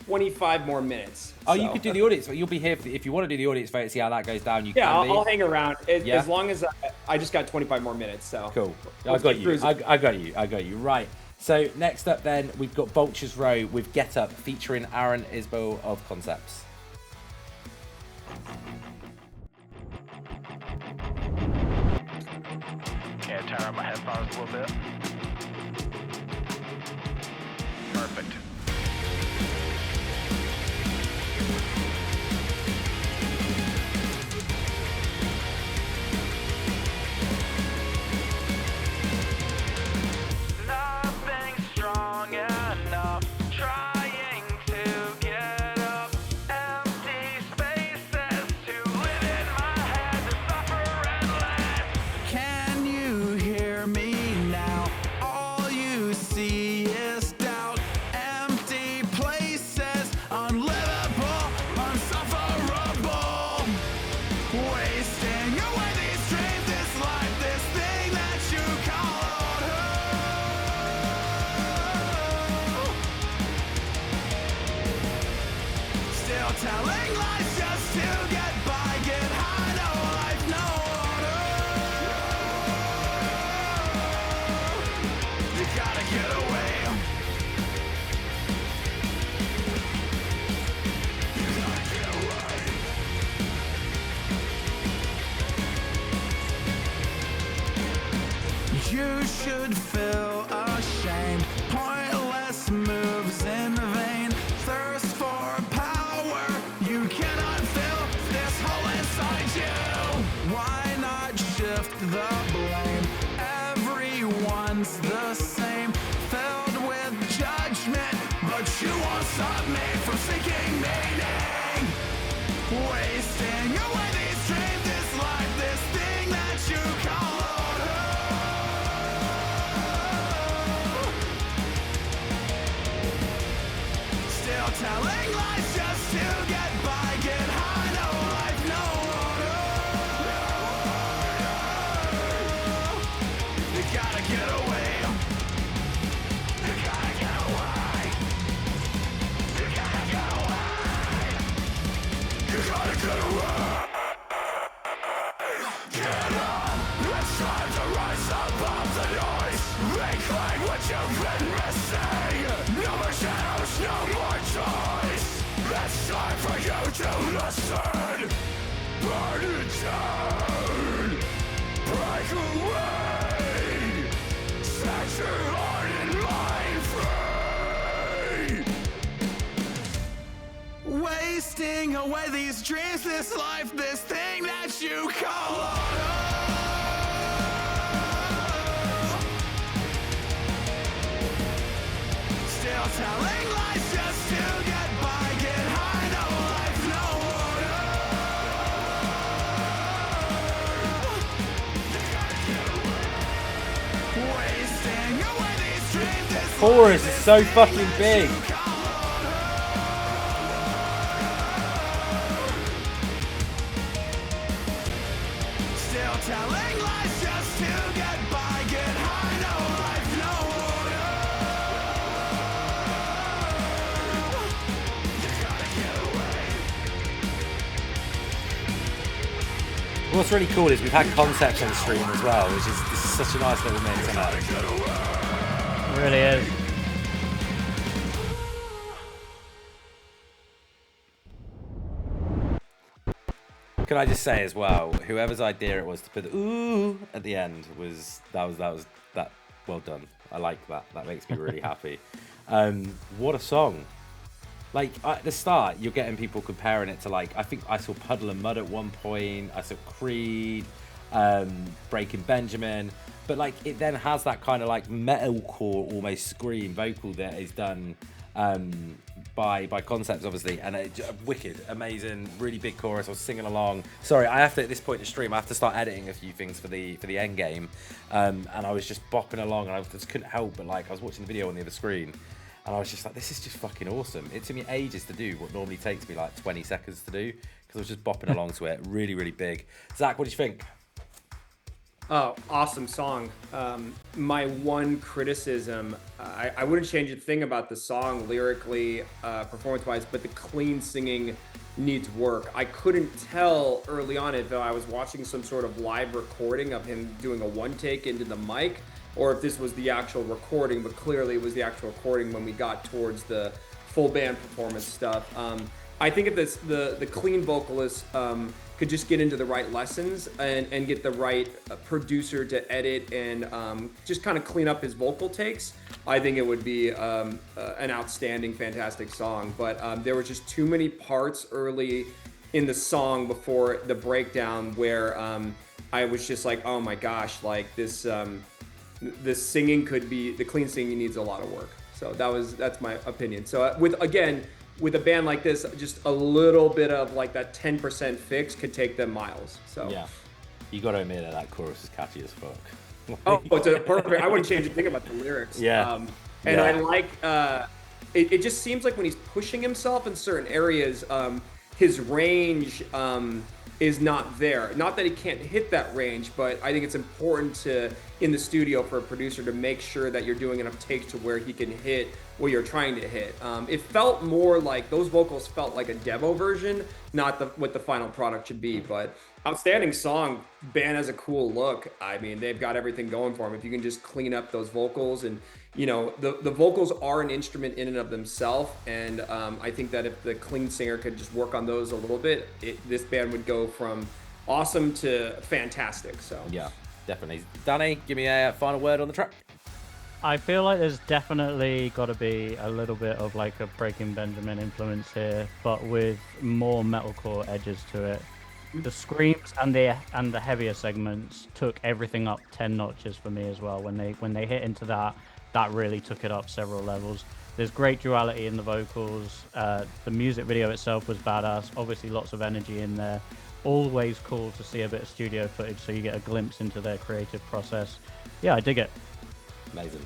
25 more minutes. Oh, you could do the audience vote. You'll be here if you want to do the audience vote, see how that goes down. You Yeah, can I'll hang around Yeah? as long as I just got 25 more minutes. So Cool. We'll I got keep you. cruising. I got you. Right. So next up then, we've got Vulture's Row with Get Up featuring Aaron Isbell of Concepts. Can I turn on my headphones a little bit? Perfect. Nothing strong enough. Trying to get up. Empty spaces to live in my head to suffer and laugh. Can you hear me now? All you see is doubt. Empty places, unlivable, unsufferable. Wasting away these dreams, this life, this thing that you call home. Still telling lies just to get by, get high, no life, no order. You gotta get away. You gotta get away. You should feel ashamed. Pointless moves in vain. Thirst for power. You cannot fill this hole inside you. Why not shift the blame? Everyone's the same. Filled with judgment, but you won't stop me from seeking meaning. Wasting away these dreams, this life, this thing that you call home. Still telling lies just to get by, get high, no life, no order. You gotta get away. You gotta get away. You gotta get away. You gotta get away. Get up. It's time to rise above the noise. Reclaim what you've been missing. No more shadows, no more choice. It's time for you to listen. Burn it down. Break away. Set your heart and mind free. Wasting away these dreams, this life, this thing that you call home. Still telling lies just to get by, get high, no life, no order. You gotta get away. Wasting away these dreams, this Chorus is so fucking big. Still telling lies just to get by, get high, no life, no order. You gotta get away. What's really cool is we've had Concepts on the stream as well, which is this is such a nice little mix, isn't it? It really is. Can I just say as well, whoever's idea it was to put the ooh at the end was well done. I like that. That makes me really happy. What a song. Like at the start, you're getting people comparing it to like, I think I saw Puddle and Mud at one point. I saw Creed, Breaking Benjamin, but like it then has that kind of like metalcore almost scream vocal that is done by Concepts, obviously, and wicked, amazing, really big chorus. I was singing along. Sorry, I have to at this point in the stream, I have to start editing a few things for the end game, and I was just bopping along, and I just couldn't help but like I was watching the video on the other screen, And I was just like, this is just fucking awesome. It took me ages to do what normally takes me like 20 seconds to do, because I was just bopping along to it. Really, really big. Zach, what do you think? Oh, awesome song. My one criticism, I wouldn't change a thing about the song lyrically, performance-wise, but the clean singing needs work. I couldn't tell early on if I was watching some sort of live recording of him doing a one take into the mic, or if this was the actual recording, but clearly it was the actual recording when we got towards the full band performance stuff. I think if the clean vocalist could just get into the right lessons and get the right producer to edit and just kind of clean up his vocal takes, I think it would be an outstanding, fantastic song. But there were just too many parts early in the song before the breakdown where I was just like, oh my gosh, like this singing could be, the clean singing needs a lot of work. So that's my opinion. So with a band like this, just a little bit of like that 10% fix could take them miles. So Yeah. You got to admit that course is catchy as fuck. oh, it's a perfect. I wouldn't change a thing about the lyrics. Yeah. And Yeah. I like. It just seems like when he's pushing himself in certain areas, his range is not there. Not that he can't hit that range, but I think it's important to, in the studio, for a producer to make sure that you're doing enough takes to where he can hit what you're trying to hit. It felt more like those vocals felt like a demo version, not what the final product should be. But outstanding song. Band has a cool look. I mean, they've got everything going for them. If you can just clean up those vocals, and you know, the vocals are an instrument in and of themselves, and I think that if the clean singer could just work on those a little bit, this band would go from awesome to fantastic. So Yeah, definitely. Danny, give me a final word on the track. I feel like there's definitely got to be a little bit of like a Breaking Benjamin influence here, but with more metalcore edges to it. The screams and the heavier segments took everything up 10 notches for me as well. When they hit into that really took it up several levels. There's great duality in the vocals. The music video itself was badass. Obviously, lots of energy in there. Always cool to see a bit of studio footage, so you get a glimpse into their creative process. Yeah, I dig it. Amazing.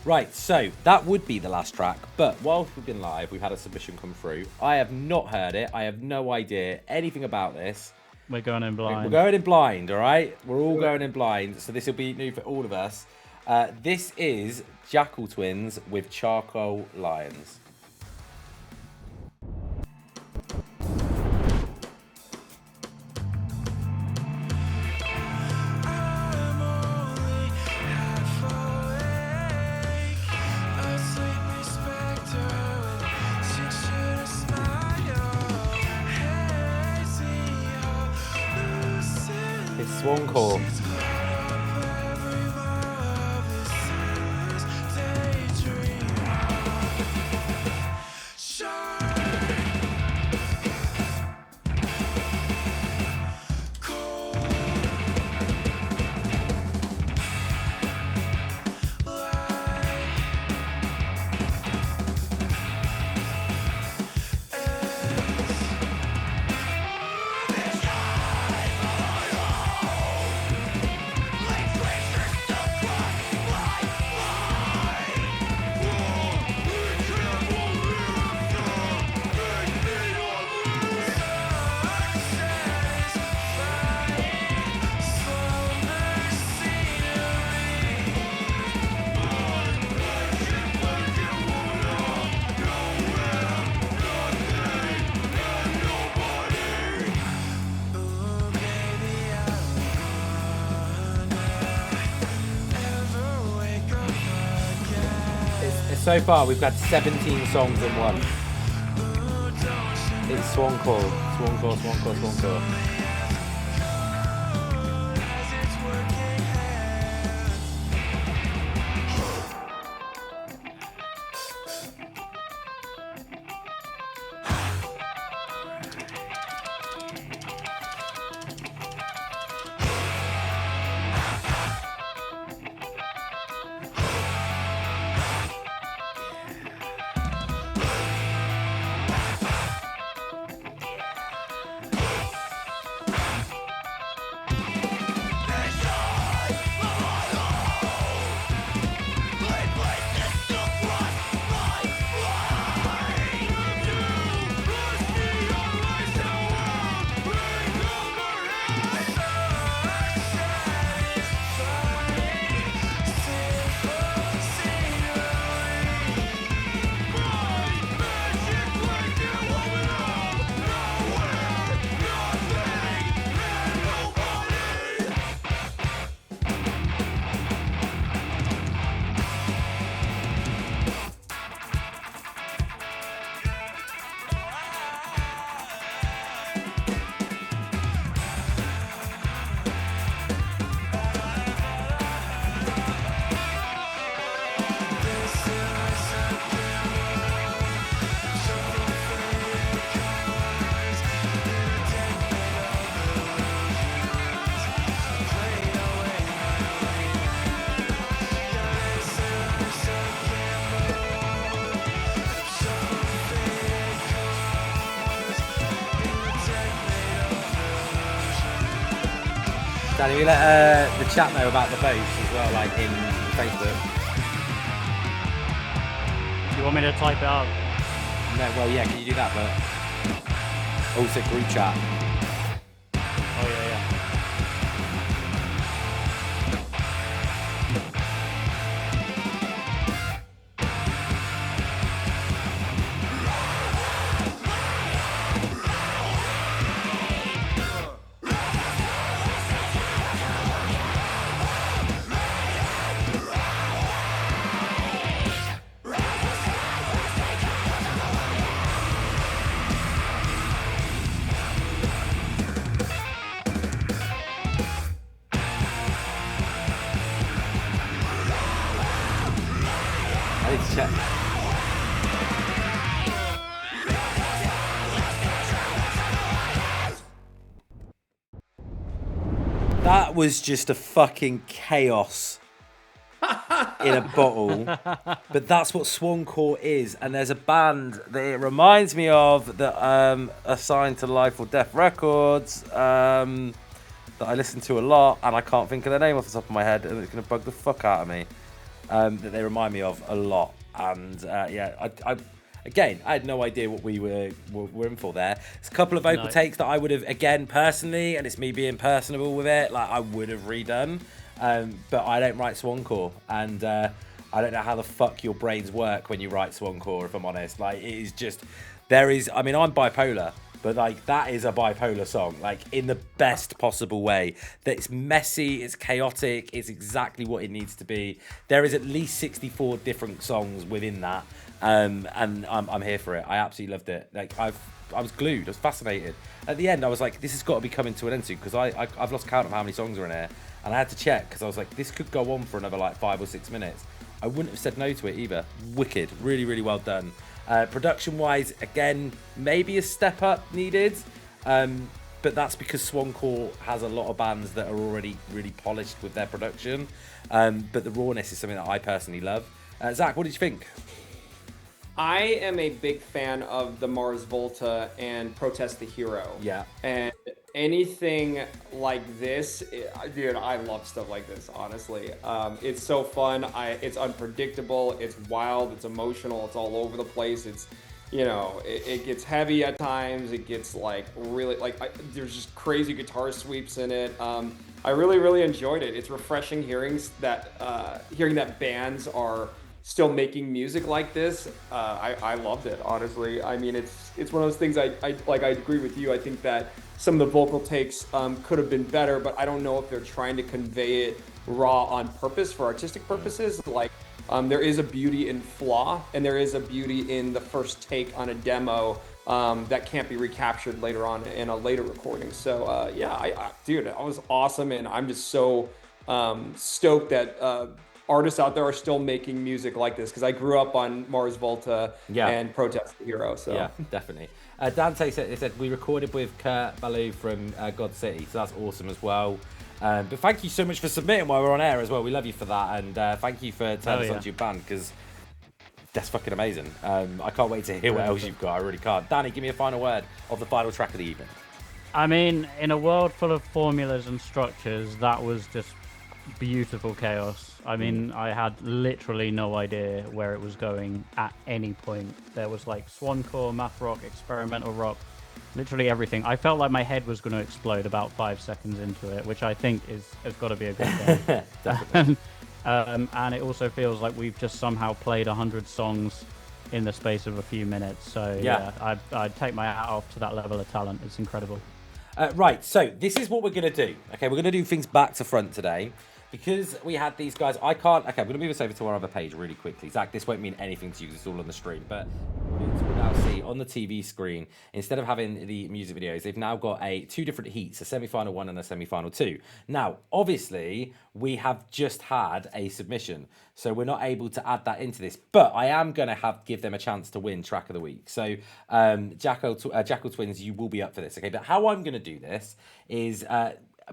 Right, so that would be the last track, but whilst we've been live, we've had a submission come through. I have not heard it. I have no idea anything about this. We're going in blind. We're going in blind, all right? We're all going in blind, so this will be new for all of us. This is Jackal Twins with Charcoal Lions. It's Swancore. So far, we've got 17 songs in one. It's Swancore, Swancore, Swancore, Swancore. Danny, we let the chat know about the votes as well, like in Facebook. Do you want me to type it out? No, well, yeah, can you do that? But also group chat. Oh, yeah. I need to check. That was just a fucking chaos in a bottle. But that's what Swancore is. And there's a band that it reminds me of that are signed to Life or Death Records that I listen to a lot, and I can't think of their name off the top of my head, and it's going to bug the fuck out of me. That they remind me of a lot. And again, I had no idea what we were in for there. There's a couple of vocal takes that I would have, again, personally, and it's me being personable with it, like I would have redone. But I don't write Swancore, and I don't know how the fuck your brains work when you write Swancore, if I'm honest. Like, it is just, I mean, I'm bipolar, but like that is a bipolar song, like in the best possible way. That it's messy, it's chaotic, it's exactly what it needs to be. There is at least 64 different songs within that, and I'm here for it. I absolutely loved it. Like I was glued. I was fascinated. At the end, I was like, this has got to be coming to an end soon, because I've lost count of how many songs are in here, and I had to check because I was like, this could go on for another like 5 or 6 minutes. I wouldn't have said no to it either. Wicked, really, really well done. Production-wise, again, maybe a step up needed, but that's because Swancore has a lot of bands that are already really polished with their production. But the rawness is something that I personally love. Zach, what did you think? I am a big fan of the Mars Volta and Protest the Hero. Yeah. And anything like this, dude, I love stuff like this, honestly. It's so fun. It's unpredictable. It's wild. It's emotional. It's all over the place. It's, you know, it gets heavy at times. It gets like really, there's just crazy guitar sweeps in it. I really, really enjoyed it. It's refreshing hearing that bands are still making music like this. I loved it, honestly. I mean, it's one of those things I agree with you. I think that some of the vocal takes could have been better, but I don't know if they're trying to convey it raw on purpose for artistic purposes. Like, there is a beauty in flaw, and there is a beauty in the first take on a demo that can't be recaptured later on in a later recording. So dude, that was awesome, and I'm just so stoked that artists out there are still making music like this, because I grew up on Mars Volta and Protest the Hero. So yeah, definitely. Dante said we recorded with Kurt Ballou from God City, so that's awesome as well. But thank you so much for submitting while we're on air as well. We love you for that, and thank you for turning us onto your band, because that's fucking amazing. I can't wait to hear what else you've got. I really can't. Danny, give me a final word of the final track of the evening. I mean, in a world full of formulas and structures, that was just beautiful chaos. I mean, I had literally no idea where it was going at any point. There was like swancore, math rock, experimental rock, literally everything. I felt like my head was going to explode about 5 seconds into it, which I think has got to be a good thing. Definitely. And it also feels like we've just somehow played 100 songs in the space of a few minutes. So I'd take my hat off to that level of talent. It's incredible. Right, so this is what we're going to do. Okay, we're going to do things back to front today. Because we had these guys, I can't... Okay, I'm going to move us over to our other page really quickly. Zach, this won't mean anything to you because it's all on the stream, but audience will now see on the TV screen, instead of having the music videos, they've now got two different heats, a semi-final 1 and a semi-final 2. Now, obviously, we have just had a submission, so we're not able to add that into this, but I am going to give them a chance to win Track of the Week. So, Jackal Twins, you will be up for this, okay? But how I'm going to do this is...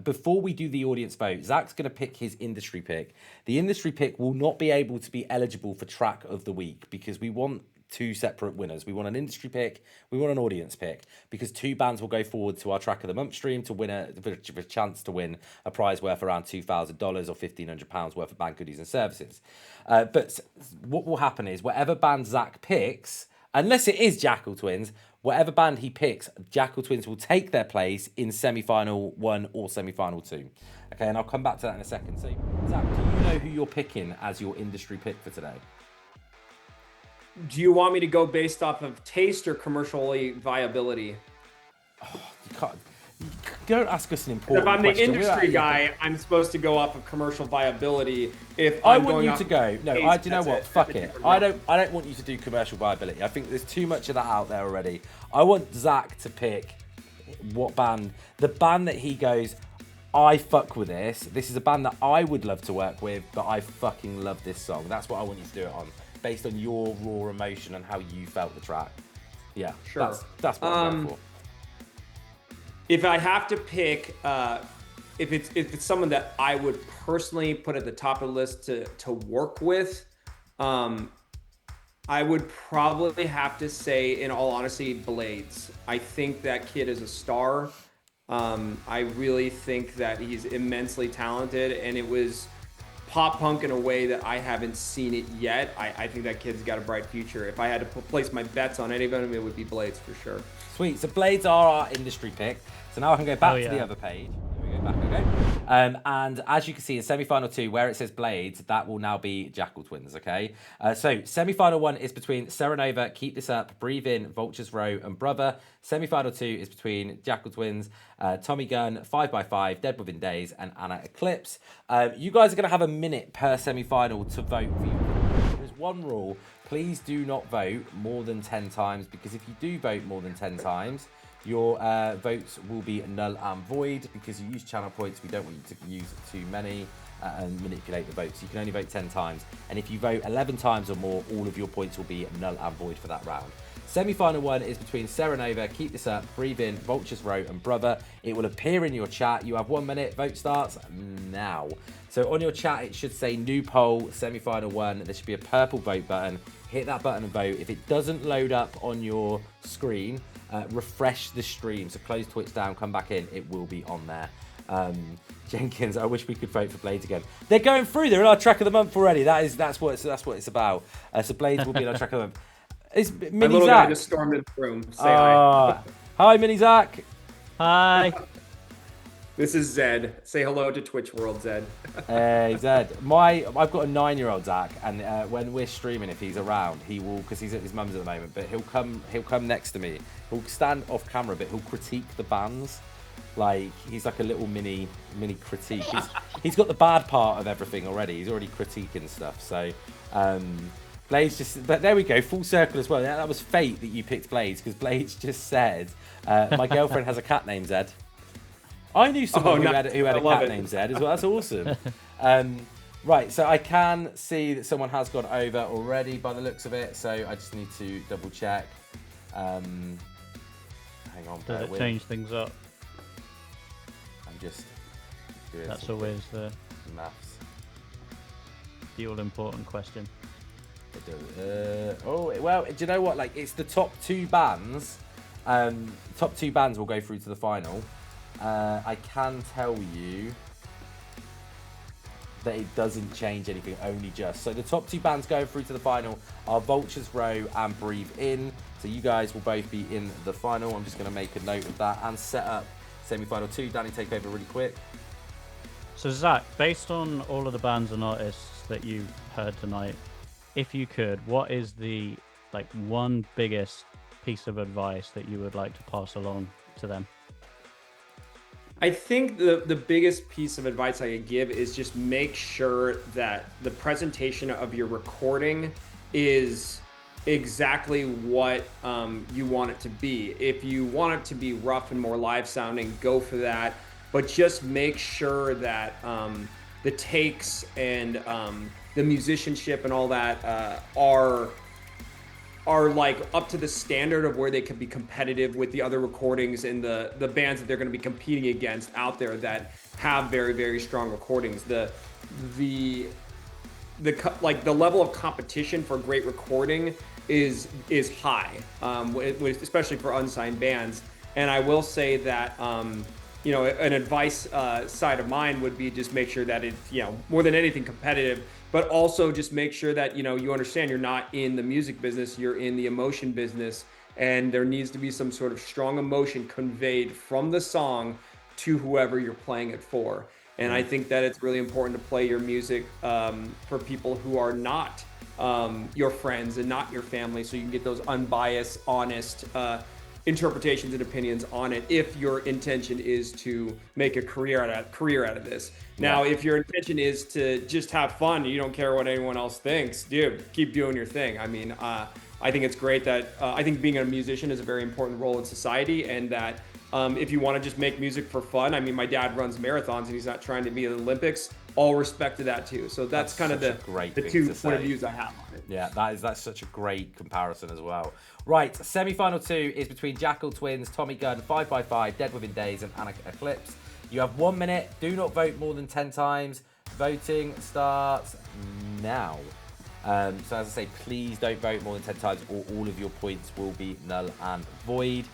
before we do the audience vote, Zach's going to pick his industry pick. The industry pick will not be able to be eligible for Track of the Week because we want two separate winners. We want an industry pick, we want an audience pick, because two bands will go forward to our Track of the Month stream to win a chance to win a prize worth around $2,000 or £1,500 worth of band goodies and services. But what will happen is whatever band Zach picks, unless it is Jackal Twins, whatever band he picks, Jackal Twins will take their place in semi-final 1 or semi-final 2. Okay, and I'll come back to that in a second. So, Zach, do you know who you're picking as your industry pick for today? Do you want me to go based off of taste or commercially viability? You can't. Don't ask us an important If I'm the question. industry guy, I'm supposed to go off of commercial viability. If I I'm want going you off to go. No, taste, do you know that's what? it. Fuck That's a it. different I route. don't want you to do commercial viability. I think there's too much of that out there already. I want Zach to pick what band, the band that he goes, I fuck with this. This is a band that I would love to work with, but I fucking love this song. That's what I want you to do it on, based on your raw emotion and how you felt the track. Yeah, Sure. That's what I'm going for. If I have to pick, if it's someone that I would personally put at the top of the list to work with, I would probably have to say, in all honesty, Blades. I think that kid is a star. I really think that he's immensely talented, and it was pop punk in a way that I haven't seen it yet. I think that kid's got a bright future. If I had to place my bets on any of them, it would be Blades for sure. Sweet. So Blades are our industry pick. So now I can go back to the other page. Let me go back, okay? And as you can see in semi-final 2, where it says Blades, that will now be Jackal Twins, okay? So semi-final 1 is between Serenova, Keep This Up, Breathe In, Vultures Row, and Brother. Semi-final 2 is between Jackal Twins, Tommy Gunn, 5x5, Dead Within Days, and Anna Eclipse. You guys are going to have a minute per semi-final to vote for you. There's one rule. Please do not vote more than 10 times, because if you do vote more than 10 times, your votes will be null and void, because you use channel points. We don't want you to use too many and manipulate the votes. You can only vote 10 times. And if you vote 11 times or more, all of your points will be null and void for that round. Semi-final 1 is between Serenova, Keep This Up, Breathe In, Vultures Row, and Brother. It will appear in your chat. You have 1 minute. Vote starts now. So on your chat, it should say new poll, semi-final 1. There should be a purple vote button. Hit that button and vote. If it doesn't load up on your screen, refresh the stream. So close Twitch down, come back in. It will be on there. Jenkins, I wish we could vote for Blades again. They're going through. They're in our track of the month already. That's what it's about. So Blades will be in our track of the month. It's My Mini little Zach. guy just stormed in the room. Say hi. Hi, Mini Zach. Hi. This is Zed. Say hello to Twitch World, Zed. Hey, Zed. I've got a 9-year-old Zach, and when we're streaming, if he's around, he will, because he's at his mum's at the moment, but he'll come next to me. He'll stand off camera, but he'll critique the bands. Like, he's like a little mini critique. He's got the bad part of everything already. He's already critiquing stuff. So, Blades but there we go, full circle as well. Yeah, that was fate that you picked Blades, because Blades just said, my girlfriend has a cat named Zed. I knew someone who had a cat named Zed as well. That's awesome. Right, so I can see that someone has gone over already by the looks of it. So I just need to double check. Hang on, Does it change things up? I'm just doing That's always the maths. all-important question. Well, do you know what? Like, it's the top 2 bands. Top 2 bands will go through to the final. I can tell you that it doesn't change anything, only just. So the top 2 bands going through to the final are Vultures Row and Breathe In. So you guys will both be in the final. I'm just going to make a note of that and set up semi-final 2. Danny, take over really quick. So Zach, based on all of the bands and artists that you heard tonight, if you could, what is the one biggest piece of advice that you would like to pass along to them? I think the biggest piece of advice I could give is just make sure that the presentation of your recording is exactly what you want it to be. If you want it to be rough and more live sounding, go for that. But just make sure that the takes and the musicianship and all that are like up to the standard of where they can be competitive with the other recordings and the bands that they're going to be competing against out there that have very, very strong recordings. The level of competition for great recording is high, especially for unsigned bands. And I will say that an advice side of mine would be just make sure that it's more than anything competitive, but also just make sure that you understand you're not in the music business, you're in the emotion business, and there needs to be some sort of strong emotion conveyed from the song to whoever you're playing it for. And I think that it's really important to play your music for people who are not your friends and not your family, so you can get those unbiased, honest interpretations and opinions on it if your intention is to make a career out of this. Now, if your intention is to just have fun, you don't care what anyone else thinks, dude, keep doing your thing. I mean, I think it's great that I think being a musician is a very important role in society, and that if you want to just make music for fun, I mean, my dad runs marathons and he's not trying to be in the Olympics. All respect to that too. So that's kind of the two point of views I have on it. Yeah, that's such a great comparison as well. Right, semi-final 2 is between Jackal Twins, Tommy Gunn, 5x5, Dead Within Days, and Anna Eclipse. You have 1 minute. Do not vote more than 10 times. Voting starts now. So as I say, please don't vote more than 10 times, or all of your points will be null and void.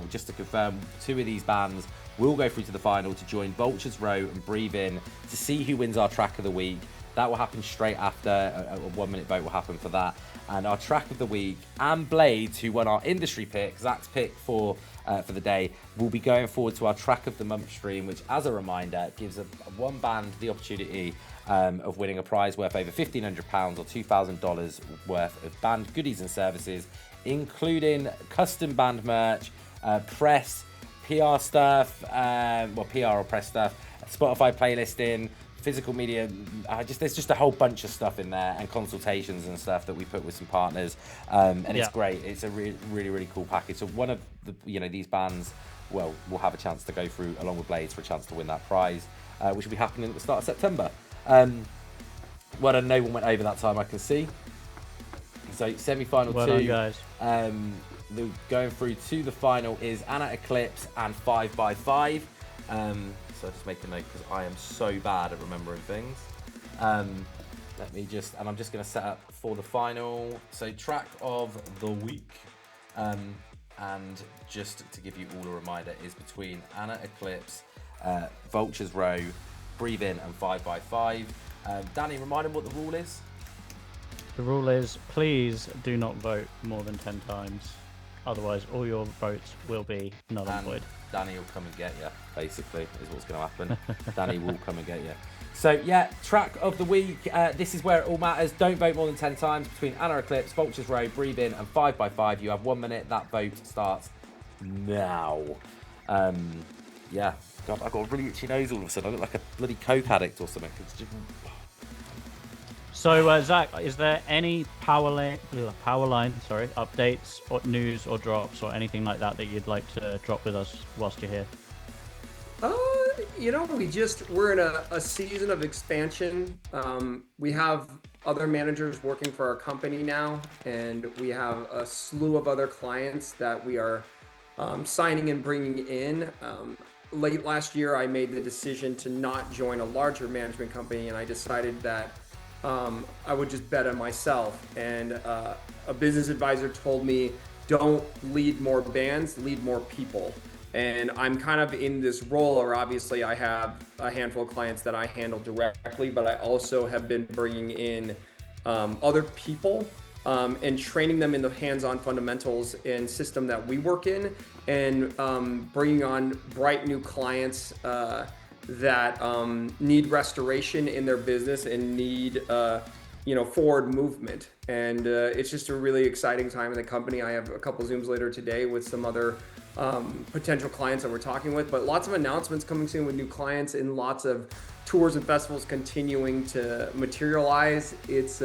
Just to confirm, 2 of these bands will go through to the final to join Vultures Row and Breathe In to see who wins our track of the week. That will happen straight after. A 1 minute vote will happen for that. And our track of the week, and Blades, who won our industry pick, Zach's pick for the day, will be going forward to our track of the month stream, which, as a reminder, gives one band the opportunity of winning a prize worth over £1,500 or $2,000 worth of band goodies and services, including custom band merch, press, PR stuff, PR or press stuff, Spotify playlisting, physical media. There's just a whole bunch of stuff in there, and consultations and stuff that we put with some partners, and it's great. It's a really cool package. So one of the these bands, will have a chance to go through along with Blades for a chance to win that prize, which will be happening at the start of September. No one went over that time, I can see. So semi-final 2. Done, guys. Going through to the final is Anna Eclipse and 5x5. So just make a note because I am so bad at remembering things. I'm just going to set up for the final. So track of the week, and just to give you all a reminder, is between Anna Eclipse, Vultures Row, Breathe In, and 5x5. Danny, remind them what the rule is. The rule is, please do not vote more than 10 times. Otherwise, all your votes will be null and void. Danny will come and get you, basically, is what's going to happen. Danny will come and get you. So, track of the week. This is where it all matters. Don't vote more than 10 times between Anna Eclipse, Vultures Row, Breathe In, and 5x5. You have 1 minute. That vote starts now. God, I've got a really itchy nose all of a sudden. I look like a bloody coke addict or something. It's just... So, Zach, is there any Powerline updates or news or drops or anything like that you'd like to drop with us whilst you're here? We're in a season of expansion. We have other managers working for our company now, and we have a slew of other clients that we are signing and bringing in. Late last year, I made the decision to not join a larger management company, and I decided that I would just bet on myself. And a business advisor told me, don't lead more bands, lead more people. And I'm kind of in this role where obviously I have a handful of clients that I handle directly, but I also have been bringing in other people and training them in the hands-on fundamentals and system that we work in, and bringing on bright new clients that need restoration in their business and need forward movement. And it's just a really exciting time in the company. I have a couple Zooms later today with some other potential clients that we're talking with, but lots of announcements coming soon with new clients, and lots of tours and festivals continuing to materialize. It's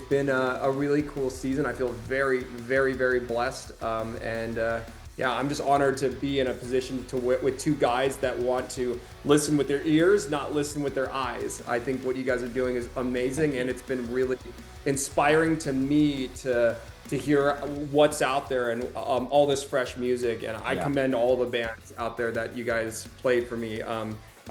been a really cool season. I feel very, very, very blessed. I'm just honored to be in a position to with two guys that want to listen with their ears, not listen with their eyes. I think what you guys are doing is amazing, and it's been really inspiring to me to hear what's out there and all this fresh music. And I commend all the bands out there that you guys played for me.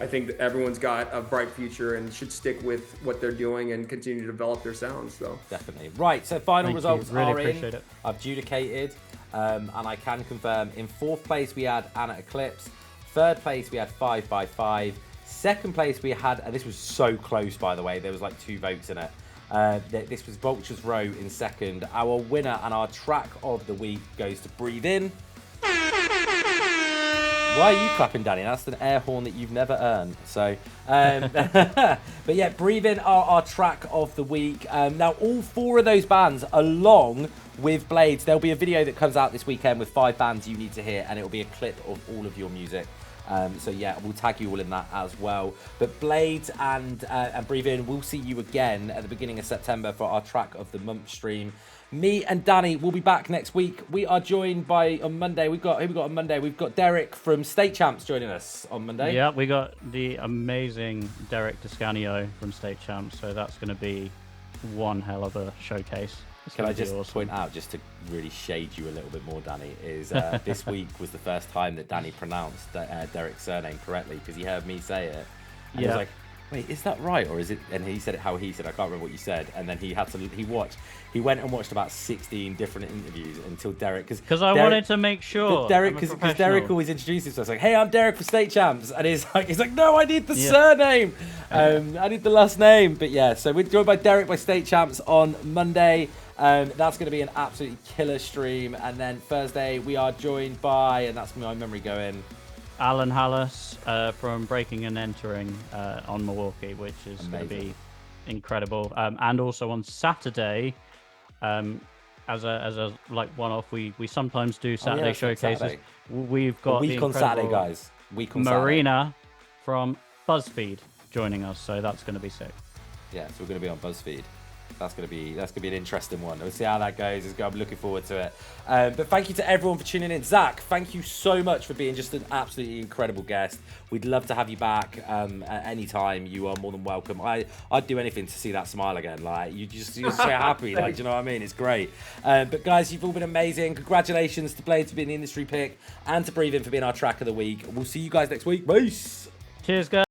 I think that everyone's got a bright future and should stick with what they're doing and continue to develop their sounds. So Definitely. Right, so final Thank results you. Really are in. appreciate it. I've adjudicated, and I can confirm in 4th place we had Anna Eclipse. 3rd place we had 5x5. 2nd place we had, and this was so close by the way, there was like 2 votes in it. This was Vulture's Row in 2nd. Our winner and our track of the week goes to Breathe In. Why are you clapping, Danny? That's an air horn that you've never earned. So, but yeah, Breathe In are our track of the week. Now, all 4 of those bands, along with Blades, there'll be a video that comes out this weekend with 5 bands you need to hear, and it'll be a clip of all of your music. So yeah, we'll tag you all in that as well. But Blades and Breathe In, we'll see you again at the beginning of September for our track of the month stream. Me and Danny will be back next week. We are joined by, on Monday, who we got on Monday? We've got Derek from State Champs joining us on Monday. Yeah, we got the amazing Derek Toscanio from State Champs, so that's going to be one hell of a showcase. Can I just point out, just to really shade you a little bit more, Danny, is this week was the first time that Danny pronounced Derek's surname correctly, because he heard me say it. And he was like, wait, is that right? Or is it? And he said it how he said. I can't remember what you said. And then he went and watched about 16 different interviews until Derek, because I wanted to make sure. Because Derek always introduces himself. Like, hey, I'm Derek for State Champs. And he's like, no, I need the surname. I need the last name. But yeah, so we're joined by Derek by State Champs on Monday. That's going to be an absolutely killer stream. And then Thursday, we are joined by, and that's my memory going, Alan Hallis from Breaking and Entering on Milwaukee, which is going to be incredible. And also on Saturday, as a like one-off, we sometimes do Saturday showcases. Saturday. We've got a week on Saturday, guys. Week on Marina from BuzzFeed joining us, so that's going to be sick. Yeah, so we're going to be on BuzzFeed. That's gonna be an interesting one. We'll see how that goes. I'm looking forward to it. But thank you to everyone for tuning in. Zach, thank you so much for being just an absolutely incredible guest. We'd love to have you back at any time. You are more than welcome. I'd do anything to see that smile again. Like you're so happy. Like, do you know what I mean? It's great. But guys, you've all been amazing. Congratulations to Blades for being the industry pick and to Breathe In for being our track of the week. We'll see you guys next week. Peace. Cheers, guys.